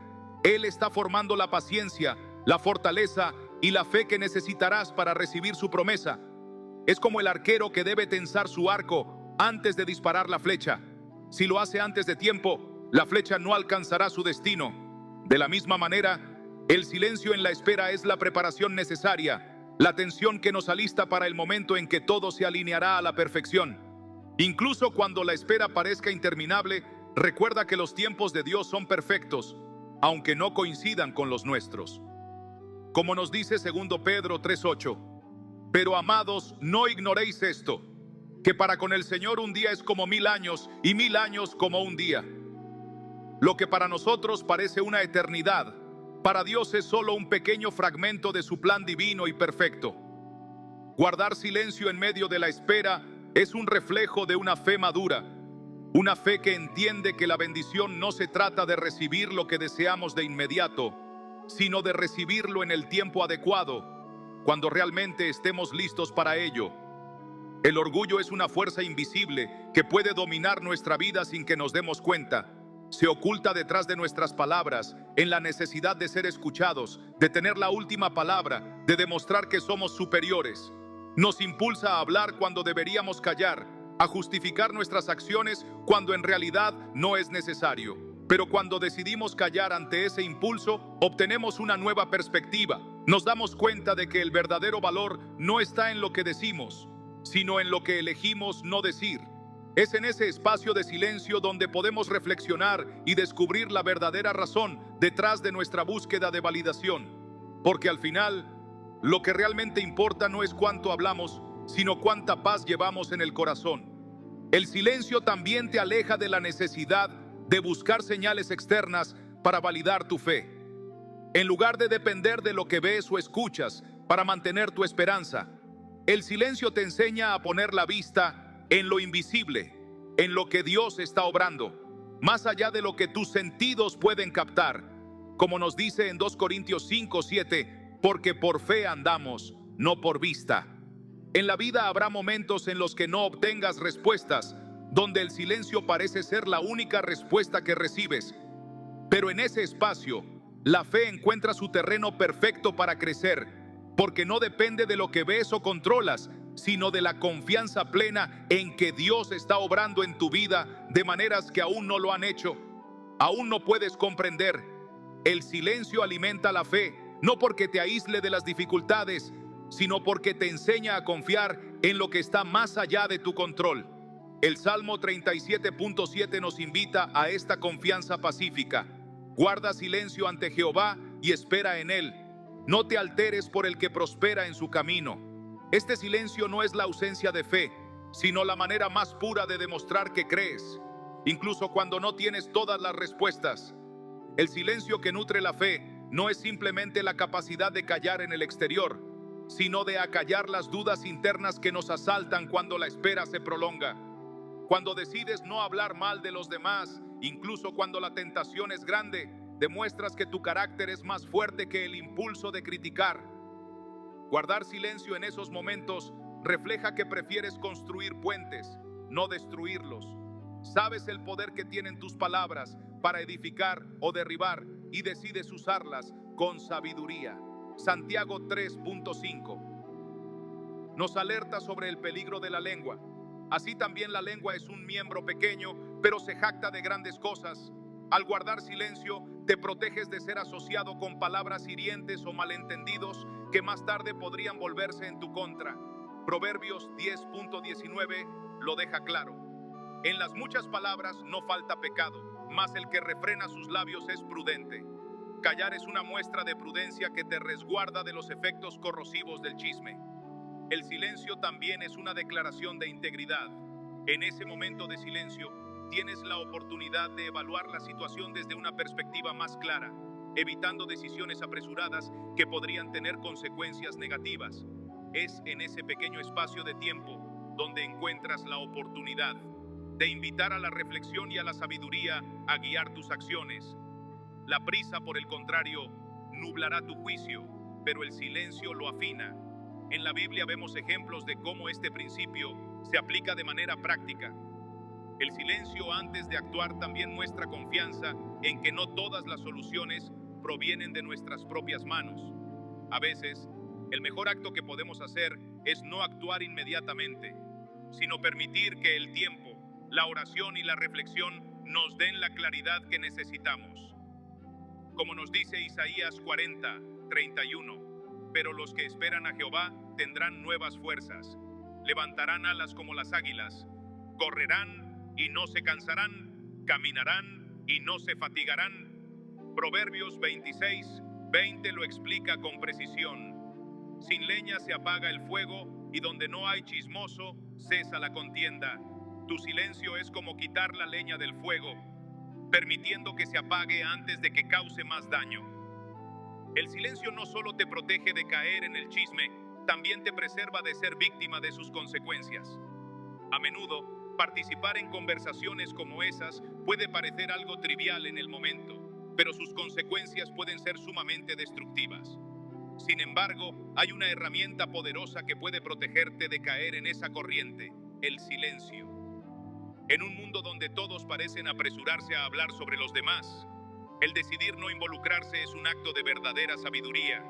Él está formando la paciencia, la fortaleza y la fe que necesitarás para recibir su promesa. Es como el arquero que debe tensar su arco antes de disparar la flecha. Si lo hace antes de tiempo, la flecha no alcanzará su destino. De la misma manera, el silencio en la espera es la preparación necesaria, la tensión que nos alista para el momento en que todo se alineará a la perfección. Incluso cuando la espera parezca interminable, recuerda que los tiempos de Dios son perfectos, aunque no coincidan con los nuestros. Como nos dice 2 Pedro 3:8, pero amados, no ignoréis esto, que para con el Señor un día es como 1000 años y 1000 años como un día. Lo que para nosotros parece una eternidad, para Dios es solo un pequeño fragmento de su plan divino y perfecto. Guardar silencio en medio de la espera es un reflejo de una fe madura, una fe que entiende que la bendición no se trata de recibir lo que deseamos de inmediato, sino de recibirlo en el tiempo adecuado, cuando realmente estemos listos para ello. El orgullo es una fuerza invisible que puede dominar nuestra vida sin que nos demos cuenta. Se oculta detrás de nuestras palabras, en la necesidad de ser escuchados, de tener la última palabra, de demostrar que somos superiores. Nos impulsa a hablar cuando deberíamos callar, a justificar nuestras acciones cuando en realidad no es necesario. Pero cuando decidimos callar ante ese impulso, obtenemos una nueva perspectiva. Nos damos cuenta de que el verdadero valor no está en lo que decimos, sino en lo que elegimos no decir. Es en ese espacio de silencio donde podemos reflexionar y descubrir la verdadera razón detrás de nuestra búsqueda de validación. Porque al final, lo que realmente importa no es cuánto hablamos, sino cuánta paz llevamos en el corazón. El silencio también te aleja de la necesidad de buscar señales externas para validar tu fe. En lugar de depender de lo que ves o escuchas para mantener tu esperanza, el silencio te enseña a poner la vista en lo invisible, en lo que Dios está obrando, más allá de lo que tus sentidos pueden captar. Como nos dice en 2 Corintios 5:7, porque por fe andamos, no por vista. En la vida habrá momentos en los que no obtengas respuestas, donde el silencio parece ser la única respuesta que recibes. Pero en ese espacio, la fe encuentra su terreno perfecto para crecer, porque no depende de lo que ves o controlas, sino de la confianza plena en que Dios está obrando en tu vida de maneras que aún no lo han hecho. Aún no puedes comprender. El silencio alimenta la fe, no porque te aísle de las dificultades, sino porque te enseña a confiar en lo que está más allá de tu control. El Salmo 37.7 nos invita a esta confianza pacífica. Guarda silencio ante Jehová y espera en Él. No te alteres por el que prospera en su camino. Este silencio no es la ausencia de fe, sino la manera más pura de demostrar que crees, incluso cuando no tienes todas las respuestas. El silencio que nutre la fe no es simplemente la capacidad de callar en el exterior, sino de acallar las dudas internas que nos asaltan cuando la espera se prolonga. Cuando decides no hablar mal de los demás, incluso cuando la tentación es grande, demuestras que tu carácter es más fuerte que el impulso de criticar. Guardar silencio en esos momentos refleja que prefieres construir puentes, no destruirlos. Sabes el poder que tienen tus palabras para edificar o derribar y decides usarlas con sabiduría. Santiago 3.5. nos alerta sobre el peligro de la lengua. Así también la lengua es un miembro pequeño, pero se jacta de grandes cosas. Al guardar silencio, te proteges de ser asociado con palabras hirientes o malentendidos que más tarde podrían volverse en tu contra. Proverbios 10.19 lo deja claro. En las muchas palabras no falta pecado, mas el que refrena sus labios es prudente. Callar es una muestra de prudencia que te resguarda de los efectos corrosivos del chisme. El silencio también es una declaración de integridad. En ese momento de silencio, tienes la oportunidad de evaluar la situación desde una perspectiva más clara, evitando decisiones apresuradas que podrían tener consecuencias negativas. Es en ese pequeño espacio de tiempo donde encuentras la oportunidad de invitar a la reflexión y a la sabiduría a guiar tus acciones. La prisa, por el contrario, nublará tu juicio, pero el silencio lo afina. En la Biblia vemos ejemplos de cómo este principio se aplica de manera práctica. El silencio antes de actuar también muestra confianza en que no todas las soluciones provienen de nuestras propias manos. A veces, el mejor acto que podemos hacer es no actuar inmediatamente, sino permitir que el tiempo, la oración y la reflexión nos den la claridad que necesitamos. Como nos dice Isaías 40:31, pero los que esperan a Jehová tendrán nuevas fuerzas, levantarán alas como las águilas, correrán y no se cansarán, caminarán y no se fatigarán. Proverbios 26:20 lo explica con precisión. Sin leña se apaga el fuego y donde no hay chismoso, cesa la contienda. Tu silencio es como quitar la leña del fuego, permitiendo que se apague antes de que cause más daño. El silencio no solo te protege de caer en el chisme, también te preserva de ser víctima de sus consecuencias. A menudo, participar en conversaciones como esas puede parecer algo trivial en el momento, pero sus consecuencias pueden ser sumamente destructivas. Sin embargo, hay una herramienta poderosa que puede protegerte de caer en esa corriente: el silencio. En un mundo donde todos parecen apresurarse a hablar sobre los demás, el decidir no involucrarse es un acto de verdadera sabiduría.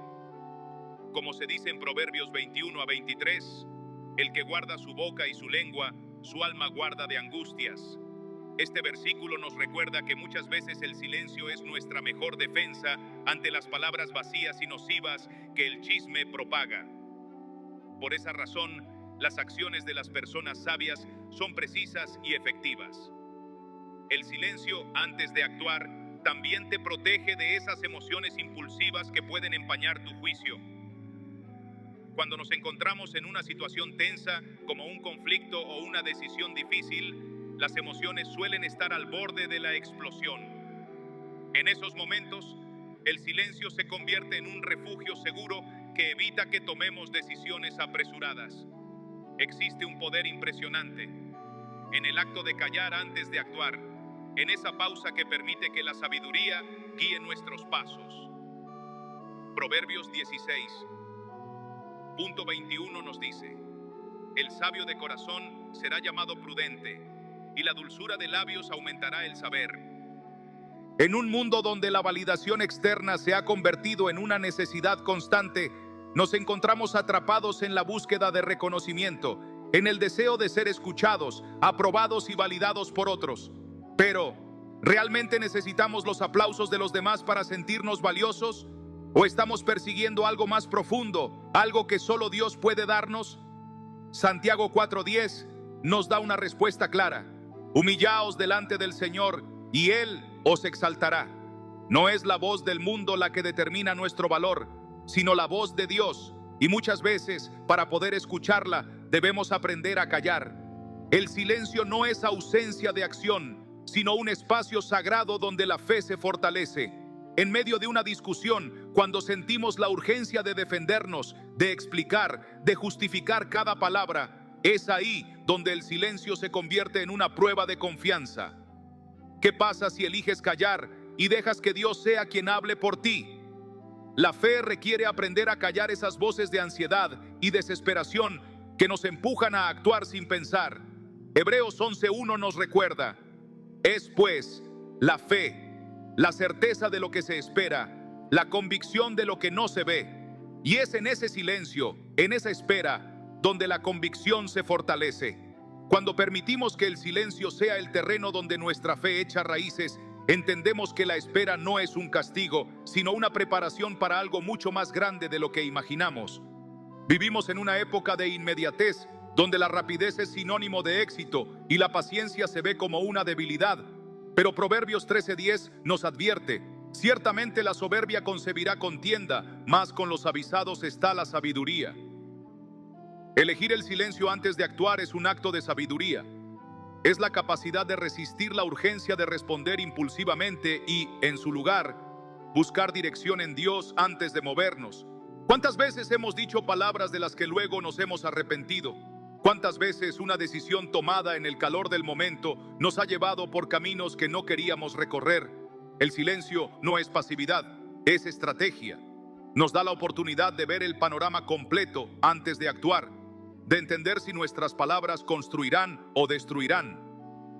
Como se dice en Proverbios 21-23, el que guarda su boca y su lengua, su alma guarda de angustias. Este versículo nos recuerda que muchas veces el silencio es nuestra mejor defensa ante las palabras vacías y nocivas que el chisme propaga. Por esa razón, las acciones de las personas sabias son precisas y efectivas. El silencio antes de actuar también te protege de esas emociones impulsivas que pueden empañar tu juicio. Cuando nos encontramos en una situación tensa, como un conflicto o una decisión difícil, las emociones suelen estar al borde de la explosión. En esos momentos, el silencio se convierte en un refugio seguro que evita que tomemos decisiones apresuradas. Existe un poder impresionante en el acto de callar antes de actuar, en esa pausa que permite que la sabiduría guíe nuestros pasos. Proverbios 16:21 nos dice: el sabio de corazón será llamado prudente, y la dulzura de labios aumentará el saber. En un mundo donde la validación externa se ha convertido en una necesidad constante, nos encontramos atrapados en la búsqueda de reconocimiento, en el deseo de ser escuchados, aprobados y validados por otros. Pero, ¿realmente necesitamos los aplausos de los demás para sentirnos valiosos? ¿O estamos persiguiendo algo más profundo, algo que solo Dios puede darnos? Santiago 4:10 nos da una respuesta clara: humillaos delante del Señor y Él os exaltará. No es la voz del mundo la que determina nuestro valor, sino la voz de Dios, y muchas veces, para poder escucharla, debemos aprender a callar. El silencio no es ausencia de acción, sino un espacio sagrado donde la fe se fortalece. En medio de una discusión, cuando sentimos la urgencia de defendernos, de explicar, de justificar cada palabra, es ahí donde el silencio se convierte en una prueba de confianza. ¿Qué pasa si eliges callar y dejas que Dios sea quien hable por ti? La fe requiere aprender a callar esas voces de ansiedad y desesperación que nos empujan a actuar sin pensar. Hebreos 11:1 nos recuerda: es pues la fe, la certeza de lo que se espera, la convicción de lo que no se ve. Y es en ese silencio, en esa espera, donde la convicción se fortalece. Cuando permitimos que el silencio sea el terreno donde nuestra fe echa raíces, entendemos que la espera no es un castigo, sino una preparación para algo mucho más grande de lo que imaginamos. Vivimos en una época de inmediatez, donde la rapidez es sinónimo de éxito y la paciencia se ve como una debilidad. Pero Proverbios 13:10 nos advierte: ciertamente la soberbia concebirá contienda, mas con los avisados está la sabiduría. Elegir el silencio antes de actuar es un acto de sabiduría. Es la capacidad de resistir la urgencia de responder impulsivamente y, en su lugar, buscar dirección en Dios antes de movernos. ¿Cuántas veces hemos dicho palabras de las que luego nos hemos arrepentido? ¿Cuántas veces una decisión tomada en el calor del momento nos ha llevado por caminos que no queríamos recorrer? El silencio no es pasividad, es estrategia. Nos da la oportunidad de ver el panorama completo antes de actuar, de entender si nuestras palabras construirán o destruirán.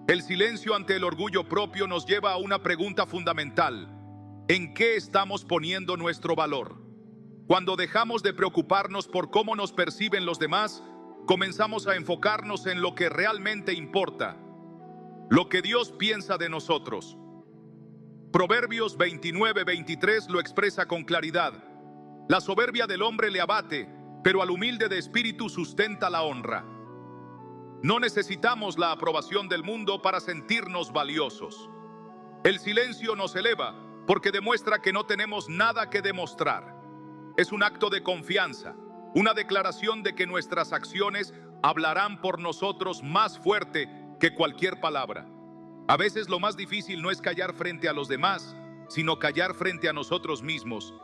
El silencio ante el orgullo propio nos lleva a una pregunta fundamental: ¿en qué estamos poniendo nuestro valor? Cuando dejamos de preocuparnos por cómo nos perciben los demás, comenzamos a enfocarnos en lo que realmente importa, lo que Dios piensa de nosotros. Proverbios 29:23 lo expresa con claridad: la soberbia del hombre le abate, pero al humilde de espíritu sustenta la honra. No necesitamos la aprobación del mundo para sentirnos valiosos. El silencio nos eleva porque demuestra que no tenemos nada que demostrar. Es un acto de confianza, una declaración de que nuestras acciones hablarán por nosotros más fuerte que cualquier palabra. A veces lo más difícil no es callar frente a los demás, sino callar frente a nosotros mismos.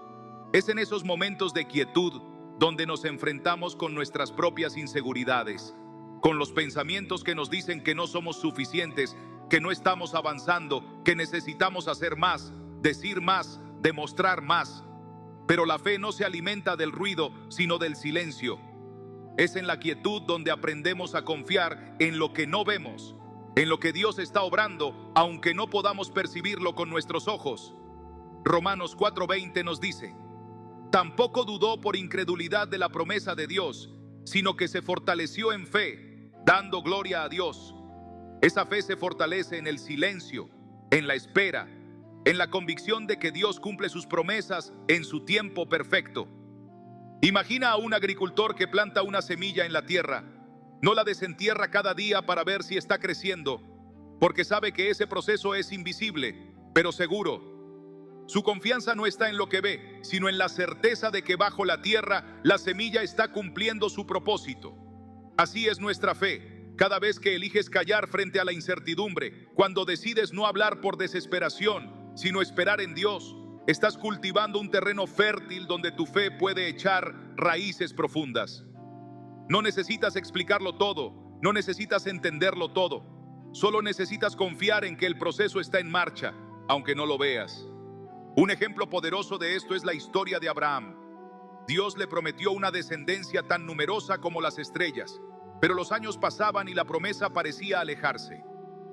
Es en esos momentos de quietud donde nos enfrentamos con nuestras propias inseguridades, con los pensamientos que nos dicen que no somos suficientes, que no estamos avanzando, que necesitamos hacer más, decir más, demostrar más. Pero la fe no se alimenta del ruido, sino del silencio. Es en la quietud donde aprendemos a confiar en lo que no vemos, en lo que Dios está obrando, aunque no podamos percibirlo con nuestros ojos. Romanos 4:20 nos dice: tampoco dudó por incredulidad de la promesa de Dios, sino que se fortaleció en fe, dando gloria a Dios. Esa fe se fortalece en el silencio, en la espera, en la convicción de que Dios cumple sus promesas en su tiempo perfecto. Imagina a un agricultor que planta una semilla en la tierra. No la desentierra cada día para ver si está creciendo, porque sabe que ese proceso es invisible, pero seguro. Su confianza no está en lo que ve, sino en la certeza de que bajo la tierra la semilla está cumpliendo su propósito. Así es nuestra fe. Cada vez que eliges callar frente a la incertidumbre, cuando decides no hablar por desesperación, sino esperar en Dios, estás cultivando un terreno fértil donde tu fe puede echar raíces profundas. No necesitas explicarlo todo, no necesitas entenderlo todo. Solo necesitas confiar en que el proceso está en marcha, aunque no lo veas. Un ejemplo poderoso de esto es la historia de Abraham. Dios le prometió una descendencia tan numerosa como las estrellas, pero los años pasaban y la promesa parecía alejarse.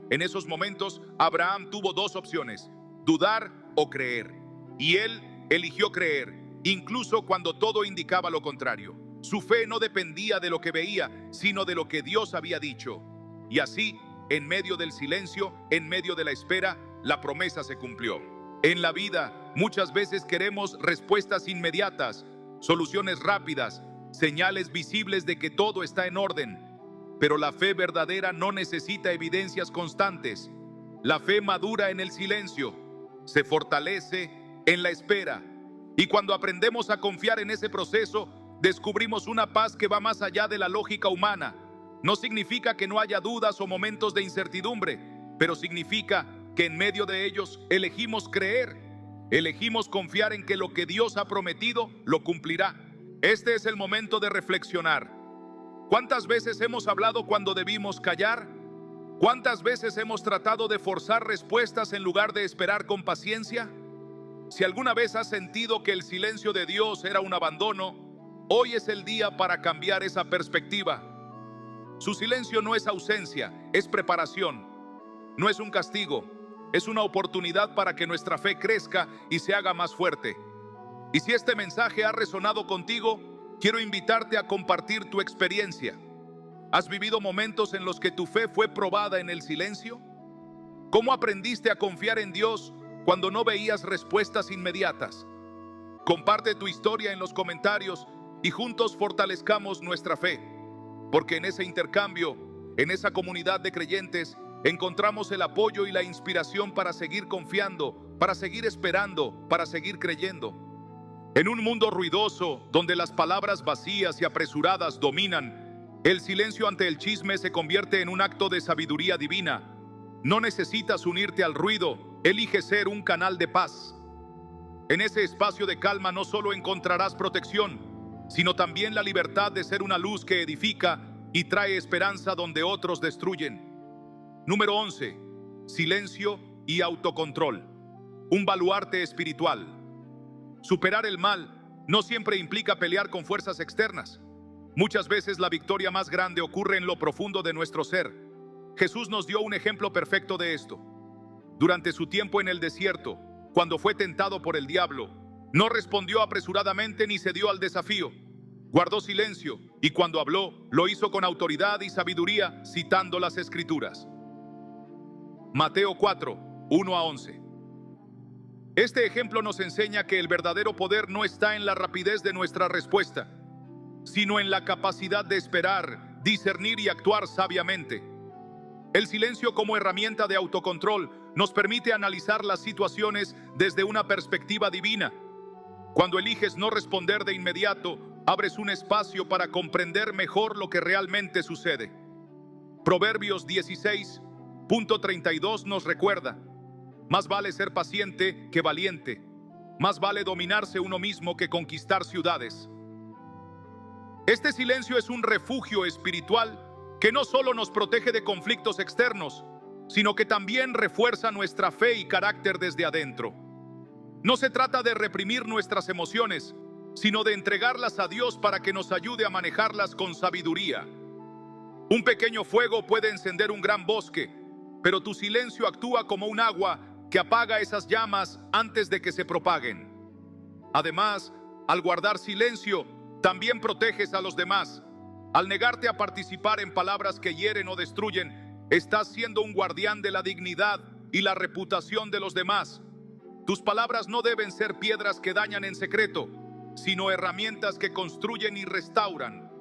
En esos momentos, Abraham tuvo dos opciones: dudar o creer. Y él eligió creer, incluso cuando todo indicaba lo contrario. Su fe no dependía de lo que veía, sino de lo que Dios había dicho. Y así, en medio del silencio, en medio de la espera, la promesa se cumplió. En la vida, muchas veces queremos respuestas inmediatas, soluciones rápidas, señales visibles de que todo está en orden. Pero la fe verdadera no necesita evidencias constantes. La fe madura en el silencio, se fortalece en la espera. Y cuando aprendemos a confiar en ese proceso, descubrimos una paz que va más allá de la lógica humana. No significa que no haya dudas o momentos de incertidumbre, pero significa que en medio de ellos elegimos creer, elegimos confiar en que lo que Dios ha prometido lo cumplirá. Este es el momento de reflexionar. ¿Cuántas veces hemos hablado cuando debimos callar? ¿Cuántas veces hemos tratado de forzar respuestas en lugar de esperar con paciencia? Si alguna vez has sentido que el silencio de Dios era un abandono, hoy es el día para cambiar esa perspectiva. Su silencio no es ausencia, es preparación. No es un castigo. Es una oportunidad para que nuestra fe crezca y se haga más fuerte. Y si este mensaje ha resonado contigo, Quiero invitarte a compartir tu experiencia. ¿Has vivido momentos en los que tu fe fue probada en el silencio? ¿Cómo aprendiste a confiar en Dios cuando no veías respuestas inmediatas? Comparte tu historia en los comentarios y juntos fortalezcamos nuestra fe, porque en ese intercambio, en esa comunidad de creyentes, encontramos el apoyo y la inspiración para seguir confiando, para seguir esperando, para seguir creyendo. En un mundo ruidoso, donde las palabras vacías y apresuradas dominan, el silencio ante el chisme se convierte en un acto de sabiduría divina. No necesitas unirte al ruido, elige ser un canal de paz. En ese espacio de calma no solo encontrarás protección, sino también la libertad de ser una luz que edifica y trae esperanza donde otros destruyen. Número 11. Silencio y autocontrol. Un baluarte espiritual. Superar el mal no siempre implica pelear con fuerzas externas. Muchas veces la victoria más grande ocurre en lo profundo de nuestro ser. Jesús nos dio un ejemplo perfecto de esto. Durante su tiempo en el desierto, cuando fue tentado por el diablo, no respondió apresuradamente ni cedió al desafío. Guardó silencio y cuando habló, lo hizo con autoridad y sabiduría, citando las Escrituras. Mateo 4, 1 a 11. Este ejemplo nos enseña que el verdadero poder no está en la rapidez de nuestra respuesta, sino en la capacidad de esperar, discernir y actuar sabiamente. El silencio como herramienta de autocontrol nos permite analizar las situaciones desde una perspectiva divina. Cuando eliges no responder de inmediato, abres un espacio para comprender mejor lo que realmente sucede. Proverbios 16.32 nos recuerda: más vale ser paciente que valiente, más vale dominarse uno mismo que conquistar ciudades. Este silencio es un refugio espiritual que no solo nos protege de conflictos externos, sino que también refuerza nuestra fe y carácter desde adentro. No se trata de reprimir nuestras emociones, sino de entregarlas a Dios para que nos ayude a manejarlas con sabiduría. Un pequeño fuego puede encender un gran bosque, pero tu silencio actúa como un agua que apaga esas llamas antes de que se propaguen. Además, al guardar silencio, también proteges a los demás. Al negarte a participar en palabras que hieren o destruyen, estás siendo un guardián de la dignidad y la reputación de los demás. Tus palabras no deben ser piedras que dañan en secreto, sino herramientas que construyen y restauran.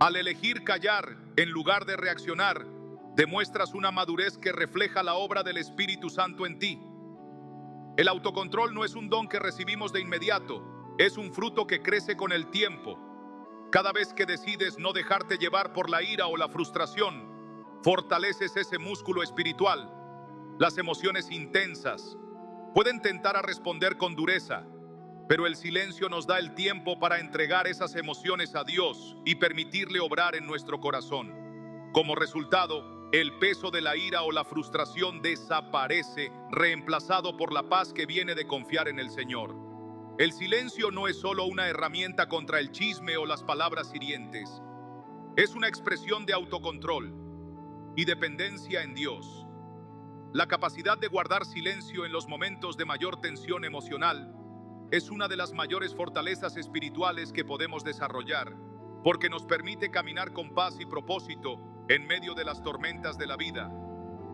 Al elegir callar en lugar de reaccionar, demuestras una madurez que refleja la obra del Espíritu Santo en ti. El autocontrol no es un don que recibimos de inmediato, es un fruto que crece con el tiempo. Cada vez que decides no dejarte llevar por la ira o la frustración, fortaleces ese músculo espiritual. Las emociones intensas pueden tentar a responder con dureza, pero el silencio nos da el tiempo para entregar esas emociones a Dios y permitirle obrar en nuestro corazón. Como resultado, el peso de la ira o la frustración desaparece, reemplazado por la paz que viene de confiar en el Señor. El silencio no es solo una herramienta contra el chisme o las palabras hirientes. Es una expresión de autocontrol y dependencia en Dios. La capacidad de guardar silencio en los momentos de mayor tensión emocional es una de las mayores fortalezas espirituales que podemos desarrollar, porque nos permite caminar con paz y propósito en medio de las tormentas de la vida.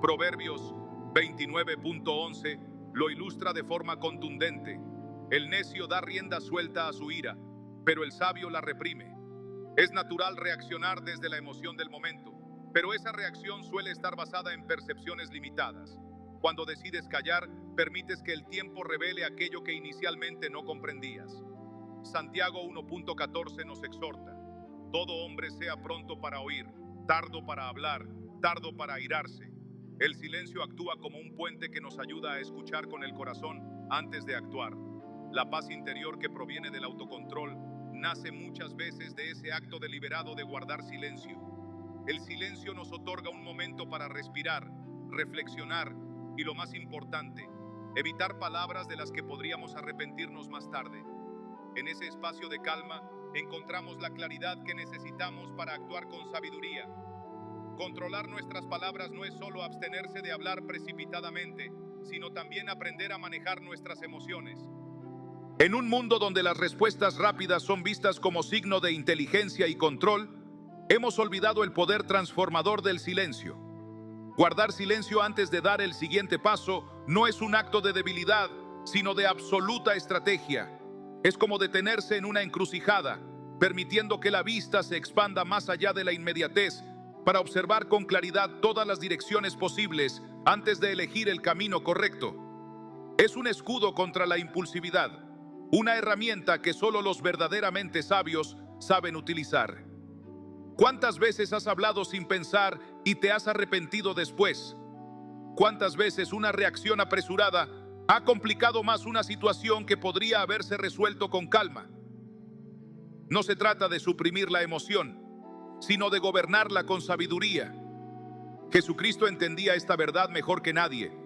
Proverbios 29.11 lo ilustra de forma contundente. El necio da rienda suelta a su ira, pero el sabio la reprime. Es natural reaccionar desde la emoción del momento, pero esa reacción suele estar basada en percepciones limitadas. Cuando decides callar, permites que el tiempo revele aquello que inicialmente no comprendías. Santiago 1.14 nos exhorta: todo hombre sea pronto para oír, tardo para hablar, tardo para airarse. El silencio actúa como un puente que nos ayuda a escuchar con el corazón antes de actuar. La paz interior que proviene del autocontrol nace muchas veces de ese acto deliberado de guardar silencio. El silencio nos otorga un momento para respirar, reflexionar y, lo más importante, evitar palabras de las que podríamos arrepentirnos más tarde. En ese espacio de calma encontramos la claridad que necesitamos para actuar con sabiduría. Controlar nuestras palabras no es solo abstenerse de hablar precipitadamente, sino también aprender a manejar nuestras emociones. En un mundo donde las respuestas rápidas son vistas como signo de inteligencia y control, hemos olvidado el poder transformador del silencio. Guardar silencio antes de dar el siguiente paso no es un acto de debilidad, sino de absoluta estrategia. Es como detenerse en una encrucijada, permitiendo que la vista se expanda más allá de la inmediatez para observar con claridad todas las direcciones posibles antes de elegir el camino correcto. Es un escudo contra la impulsividad, una herramienta que solo los verdaderamente sabios saben utilizar. ¿Cuántas veces has hablado sin pensar y te has arrepentido después? ¿Cuántas veces una reacción apresurada ha complicado más una situación que podría haberse resuelto con calma? No se trata de suprimir la emoción, sino de gobernarla con sabiduría. Jesucristo entendía esta verdad mejor que nadie.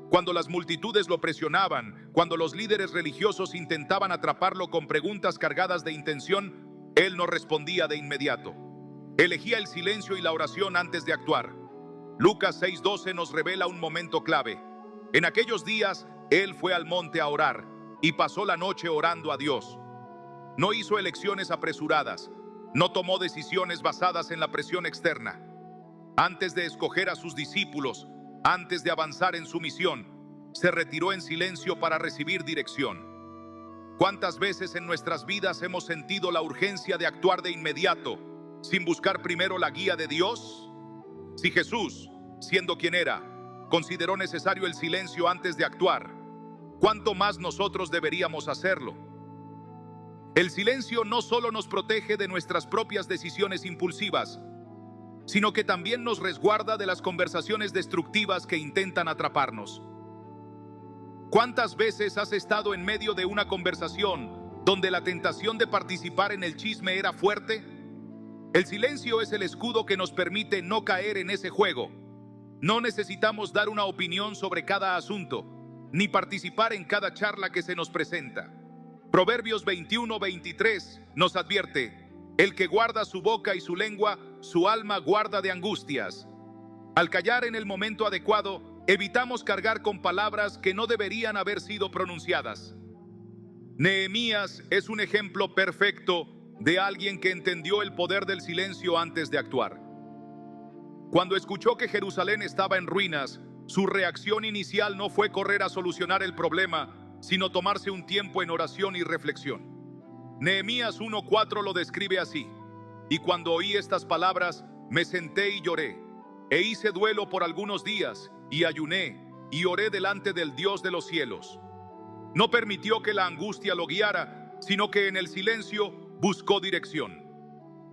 Cuando las multitudes lo presionaban, cuando los líderes religiosos intentaban atraparlo con preguntas cargadas de intención, él no respondía de inmediato. Elegía el silencio y la oración antes de actuar. Lucas 6:12 nos revela un momento clave. En aquellos días, él fue al monte a orar y pasó la noche orando a Dios. No hizo elecciones apresuradas, no tomó decisiones basadas en la presión externa. Antes de escoger a sus discípulos, antes de avanzar en su misión, se retiró en silencio para recibir dirección. ¿Cuántas veces en nuestras vidas hemos sentido la urgencia de actuar de inmediato, sin buscar primero la guía de Dios? Si Jesús, siendo quien era, consideró necesario el silencio antes de actuar, ¿cuánto más nosotros deberíamos hacerlo? El silencio no solo nos protege de nuestras propias decisiones impulsivas, sino que también nos resguarda de las conversaciones destructivas que intentan atraparnos. ¿Cuántas veces has estado en medio de una conversación donde la tentación de participar en el chisme era fuerte? El silencio es el escudo que nos permite no caer en ese juego. No necesitamos dar una opinión sobre cada asunto, ni participar en cada charla que se nos presenta. Proverbios 21:23 nos advierte: el que guarda su boca y su lengua, su alma guarda de angustias. Al callar en el momento adecuado, evitamos cargar con palabras que no deberían haber sido pronunciadas. Nehemías es un ejemplo perfecto de alguien que entendió el poder del silencio antes de actuar. Cuando escuchó que Jerusalén estaba en ruinas, su reacción inicial no fue correr a solucionar el problema, sino tomarse un tiempo en oración y reflexión. Nehemías 1:4 lo describe así: y cuando oí estas palabras, me senté y lloré, e hice duelo por algunos días, y ayuné, y oré delante del Dios de los cielos. No permitió que la angustia lo guiara, sino que en el silencio buscó dirección.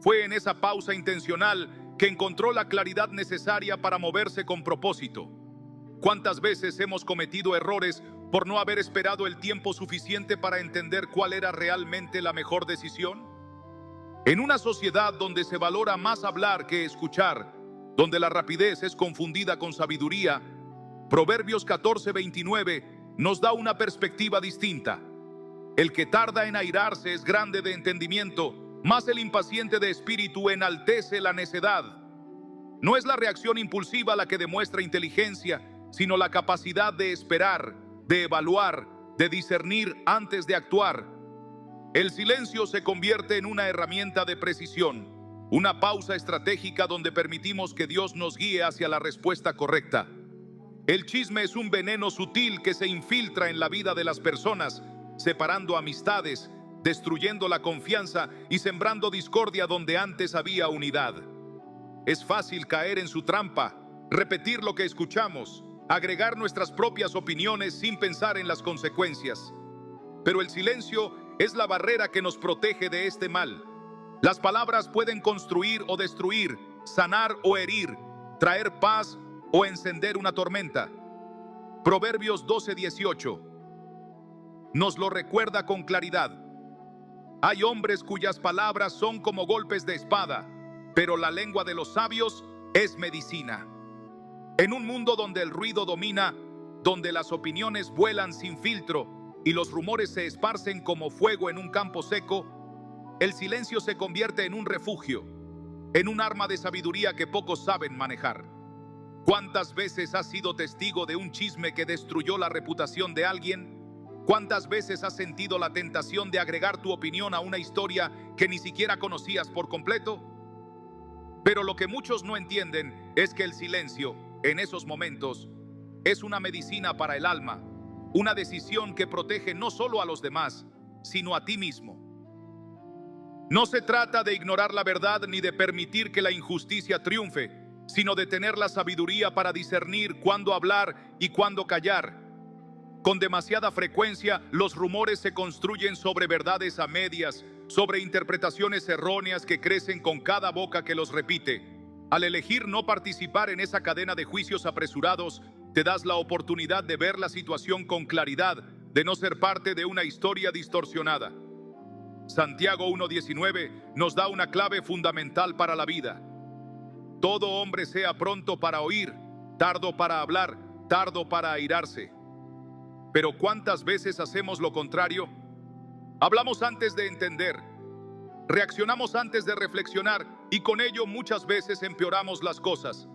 Fue en esa pausa intencional que encontró la claridad necesaria para moverse con propósito. ¿Cuántas veces hemos cometido errores por no haber esperado el tiempo suficiente para entender cuál era realmente la mejor decisión? En una sociedad donde se valora más hablar que escuchar, donde la rapidez es confundida con sabiduría, Proverbios 14:29 nos da una perspectiva distinta. El que tarda en airarse es grande de entendimiento, mas el impaciente de espíritu enaltece la necedad. No es la reacción impulsiva la que demuestra inteligencia, sino la capacidad de esperar, de evaluar, de discernir antes de actuar. El silencio se convierte en una herramienta de precisión, una pausa estratégica donde permitimos que Dios nos guíe hacia la respuesta correcta. El chisme es un veneno sutil que se infiltra en la vida de las personas, separando amistades, destruyendo la confianza y sembrando discordia donde antes había unidad. Es fácil caer en su trampa, repetir lo que escuchamos, agregar nuestras propias opiniones sin pensar en las consecuencias. Pero el silencio es la barrera que nos protege de este mal. Las palabras pueden construir o destruir, sanar o herir, traer paz o encender una tormenta. Proverbios 12:18 nos lo recuerda con claridad. Hay hombres cuyas palabras son como golpes de espada, pero la lengua de los sabios es medicina. En un mundo donde el ruido domina, donde las opiniones vuelan sin filtro y los rumores se esparcen como fuego en un campo seco, el silencio se convierte en un refugio, en un arma de sabiduría que pocos saben manejar. ¿Cuántas veces has sido testigo de un chisme que destruyó la reputación de alguien? ¿Cuántas veces has sentido la tentación de agregar tu opinión a una historia que ni siquiera conocías por completo? Pero lo que muchos no entienden es que el silencio, en esos momentos, es una medicina para el alma, una decisión que protege no solo a los demás, sino a ti mismo. No se trata de ignorar la verdad ni de permitir que la injusticia triunfe, sino de tener la sabiduría para discernir cuándo hablar y cuándo callar. Con demasiada frecuencia, los rumores se construyen sobre verdades a medias, sobre interpretaciones erróneas que crecen con cada boca que los repite. Al elegir no participar en esa cadena de juicios apresurados, te das la oportunidad de ver la situación con claridad, de no ser parte de una historia distorsionada. Santiago 1:19 nos da una clave fundamental para la vida. Todo hombre sea pronto para oír, tardo para hablar, tardo para airarse. Pero ¿cuántas veces hacemos lo contrario? Hablamos antes de entender, reaccionamos antes de reflexionar y con ello muchas veces empeoramos las cosas.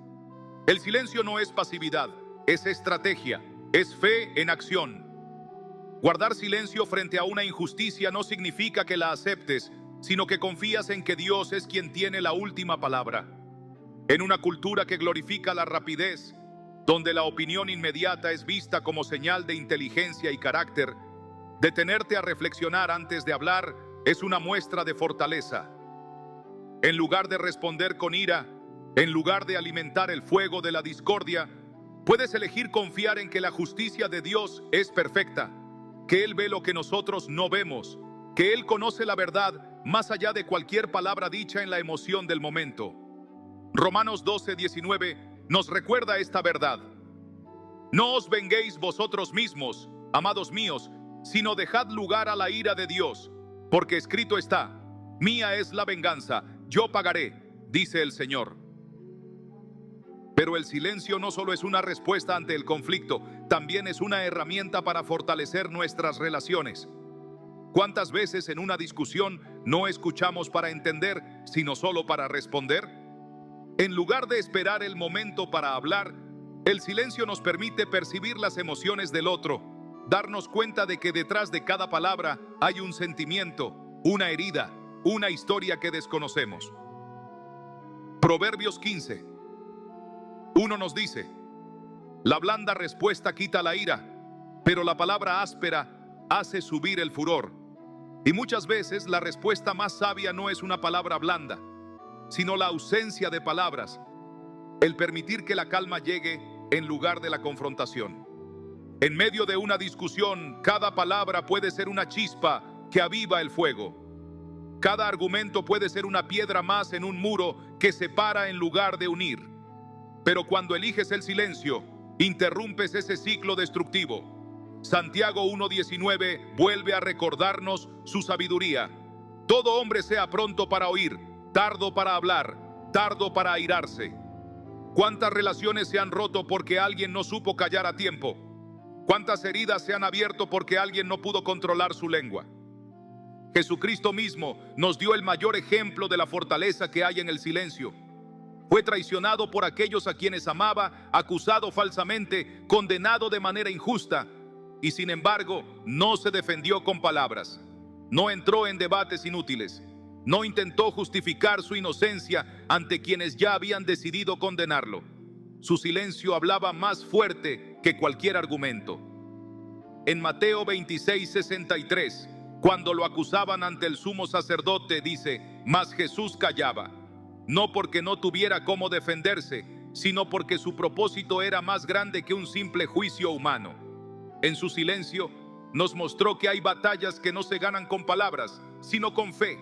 El silencio no es pasividad, es estrategia, es fe en acción. Guardar silencio frente a una injusticia no significa que la aceptes, sino que confías en que Dios es quien tiene la última palabra. En una cultura que glorifica la rapidez, donde la opinión inmediata es vista como señal de inteligencia y carácter, detenerte a reflexionar antes de hablar es una muestra de fortaleza. En lugar de responder con ira, en lugar de alimentar el fuego de la discordia, puedes elegir confiar en que la justicia de Dios es perfecta, que Él ve lo que nosotros no vemos, que Él conoce la verdad más allá de cualquier palabra dicha en la emoción del momento. Romanos 12:19 nos recuerda esta verdad. No os venguéis vosotros mismos, amados míos, sino dejad lugar a la ira de Dios, porque escrito está: mía es la venganza, yo pagaré, dice el Señor. Pero el silencio no solo es una respuesta ante el conflicto, también es una herramienta para fortalecer nuestras relaciones. ¿Cuántas veces en una discusión no escuchamos para entender, sino solo para responder? En lugar de esperar el momento para hablar, el silencio nos permite percibir las emociones del otro, darnos cuenta de que detrás de cada palabra hay un sentimiento, una herida, una historia que desconocemos. Proverbios 15:1 nos dice: la blanda respuesta quita la ira, pero la palabra áspera hace subir el furor. Y muchas veces la respuesta más sabia no es una palabra blanda, sino la ausencia de palabras, el permitir que la calma llegue en lugar de la confrontación. En medio de una discusión, cada palabra puede ser una chispa que aviva el fuego. Cada argumento puede ser una piedra más en un muro que separa en lugar de unir. Pero cuando eliges el silencio, interrumpes ese ciclo destructivo. Santiago 1:19 vuelve a recordarnos su sabiduría. Todo hombre sea pronto para oír, tardo para hablar, tardo para airarse. ¿Cuántas relaciones se han roto porque alguien no supo callar a tiempo? ¿Cuántas heridas se han abierto porque alguien no pudo controlar su lengua? Jesucristo mismo nos dio el mayor ejemplo de la fortaleza que hay en el silencio. Fue traicionado por aquellos a quienes amaba, acusado falsamente, condenado de manera injusta, y sin embargo no se defendió con palabras, no entró en debates inútiles, no intentó justificar su inocencia ante quienes ya habían decidido condenarlo. Su silencio hablaba más fuerte que cualquier argumento. En Mateo 26:63, cuando lo acusaban ante el sumo sacerdote, dice: mas Jesús callaba, no porque no tuviera cómo defenderse, sino porque su propósito era más grande que un simple juicio humano. En su silencio nos mostró que hay batallas que no se ganan con palabras, sino con fe.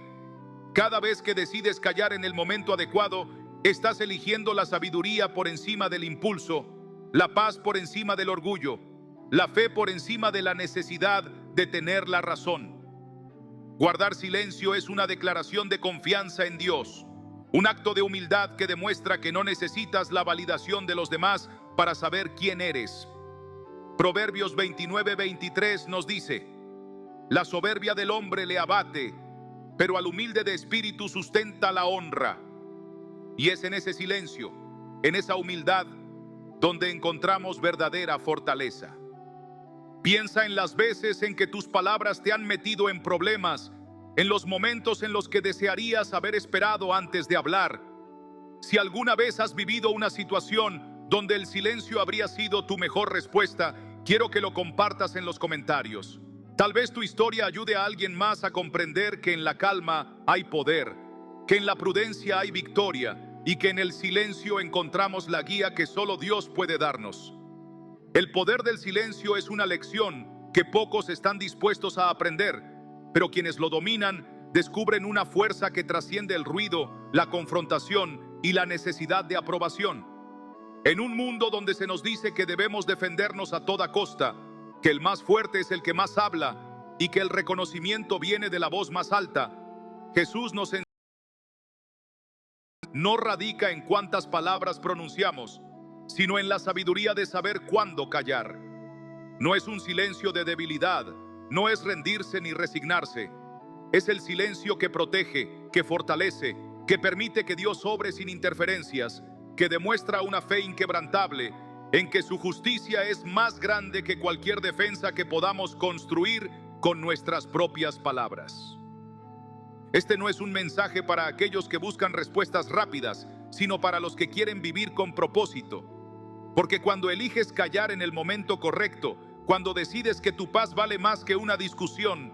Cada vez que decides callar en el momento adecuado, estás eligiendo la sabiduría por encima del impulso, la paz por encima del orgullo, la fe por encima de la necesidad de tener la razón. Guardar silencio es una declaración de confianza en Dios, un acto de humildad que demuestra que no necesitas la validación de los demás para saber quién eres. Proverbios 29:23 nos dice: la soberbia del hombre le abate, pero al humilde de espíritu sustenta la honra. Y es en ese silencio, en esa humildad, donde encontramos verdadera fortaleza. Piensa en las veces en que tus palabras te han metido en problemas, en los momentos en los que desearías haber esperado antes de hablar. Si alguna vez has vivido una situación donde el silencio habría sido tu mejor respuesta, quiero que lo compartas en los comentarios. Tal vez tu historia ayude a alguien más a comprender que en la calma hay poder, que en la prudencia hay victoria y que en el silencio encontramos la guía que solo Dios puede darnos. El poder del silencio es una lección que pocos están dispuestos a aprender, pero quienes lo dominan descubren una fuerza que trasciende el ruido, la confrontación y la necesidad de aprobación. En un mundo donde se nos dice que debemos defendernos a toda costa, que el más fuerte es el que más habla y que el reconocimiento viene de la voz más alta, Jesús nos enseña no radica en cuántas palabras pronunciamos, sino en la sabiduría de saber cuándo callar. No es un silencio de debilidad, no es rendirse ni resignarse. Es el silencio que protege, que fortalece, que permite que Dios obre sin interferencias, que demuestra una fe inquebrantable en que su justicia es más grande que cualquier defensa que podamos construir con nuestras propias palabras. Este no es un mensaje para aquellos que buscan respuestas rápidas, sino para los que quieren vivir con propósito. Porque cuando eliges callar en el momento correcto, cuando decides que tu paz vale más que una discusión,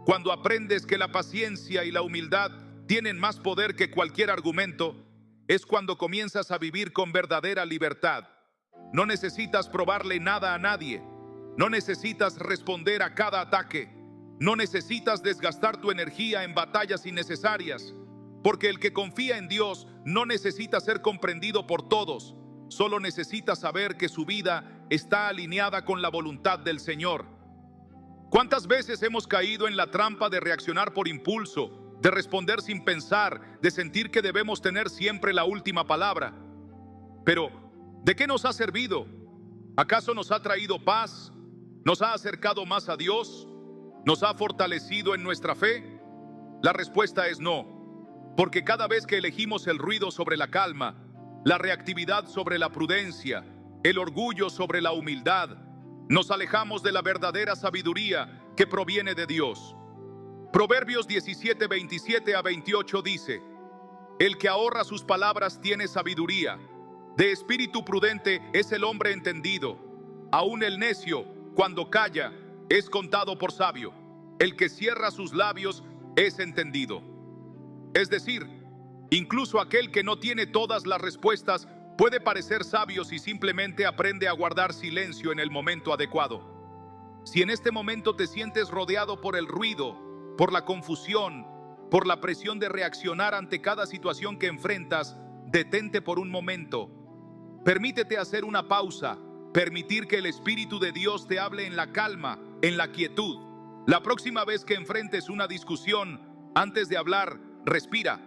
cuando aprendes que la paciencia y la humildad tienen más poder que cualquier argumento, es cuando comienzas a vivir con verdadera libertad. No necesitas probarle nada a nadie, no necesitas responder a cada ataque, no necesitas desgastar tu energía en batallas innecesarias, porque el que confía en Dios no necesita ser comprendido por todos, solo necesita saber que su vida está alineada con la voluntad del Señor. ¿Cuántas veces hemos caído en la trampa de reaccionar por impulso, de responder sin pensar, de sentir que debemos tener siempre la última palabra? Pero, ¿de qué nos ha servido? ¿Acaso nos ha traído paz? ¿Nos ha acercado más a Dios? ¿Nos ha fortalecido en nuestra fe? La respuesta es no, porque cada vez que elegimos el ruido sobre la calma, la reactividad sobre la prudencia, el orgullo sobre la humildad, nos alejamos de la verdadera sabiduría que proviene de Dios. Proverbios 17, 27 a 28 dice: el que ahorra sus palabras tiene sabiduría, de espíritu prudente es el hombre entendido. Aún el necio, cuando calla, es contado por sabio. El que cierra sus labios es entendido. Es decir, incluso aquel que no tiene todas las respuestas puede parecer sabio si simplemente aprende a guardar silencio en el momento adecuado. Si en este momento te sientes rodeado por el ruido, por la confusión, por la presión de reaccionar ante cada situación que enfrentas, detente por un momento. Permítete hacer una pausa, permitir que el Espíritu de Dios te hable en la calma, en la quietud. La próxima vez que enfrentes una discusión, antes de hablar, respira.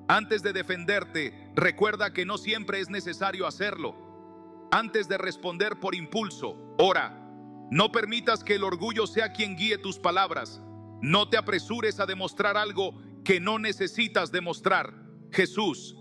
Antes de defenderte, recuerda que no siempre es necesario hacerlo. Antes de responder por impulso, ora. No permitas que el orgullo sea quien guíe tus palabras. No te apresures a demostrar algo que no necesitas demostrar. Jesús,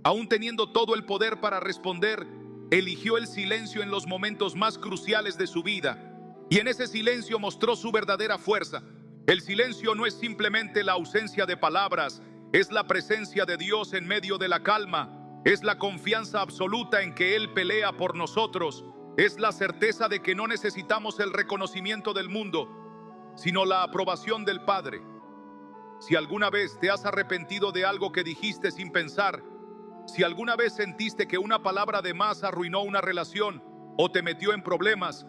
aún teniendo todo el poder para responder, eligió el silencio en los momentos más cruciales de su vida. Y en ese silencio mostró su verdadera fuerza. El silencio no es simplemente la ausencia de palabras, es la presencia de Dios en medio de la calma, es la confianza absoluta en que Él pelea por nosotros, es la certeza de que no necesitamos el reconocimiento del mundo, sino la aprobación del Padre. Si alguna vez te has arrepentido de algo que dijiste sin pensar, si alguna vez sentiste que una palabra de más arruinó una relación o te metió en problemas,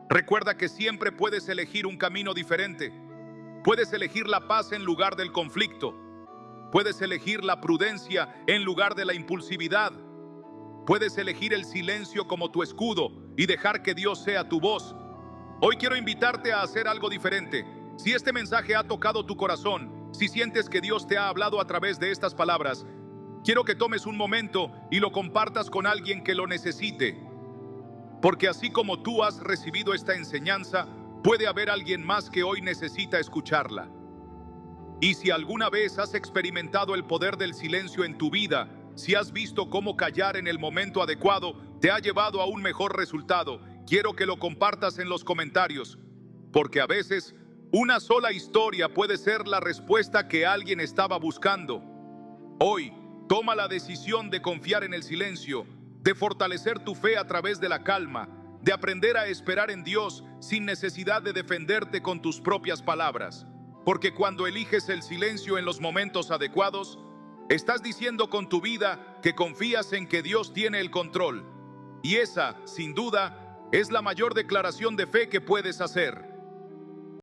recuerda que siempre puedes elegir un camino diferente. Puedes elegir la paz en lugar del conflicto. Puedes elegir la prudencia en lugar de la impulsividad. Puedes elegir el silencio como tu escudo y dejar que Dios sea tu voz. Hoy quiero invitarte a hacer algo diferente. Si este mensaje ha tocado tu corazón, si sientes que Dios te ha hablado a través de estas palabras, quiero que tomes un momento y lo compartas con alguien que lo necesite. Porque así como tú has recibido esta enseñanza, puede haber alguien más que hoy necesita escucharla. Y si alguna vez has experimentado el poder del silencio en tu vida, si has visto cómo callar en el momento adecuado te ha llevado a un mejor resultado, quiero que lo compartas en los comentarios. porque a veces una sola historia puede ser la respuesta que alguien estaba buscando. Hoy, toma la decisión de confiar en el silencio, de fortalecer tu fe a través de la calma, de aprender a esperar en Dios sin necesidad de defenderte con tus propias palabras. Porque cuando eliges el silencio en los momentos adecuados, estás diciendo con tu vida que confías en que Dios tiene el control. Y esa, sin duda, es la mayor declaración de fe que puedes hacer.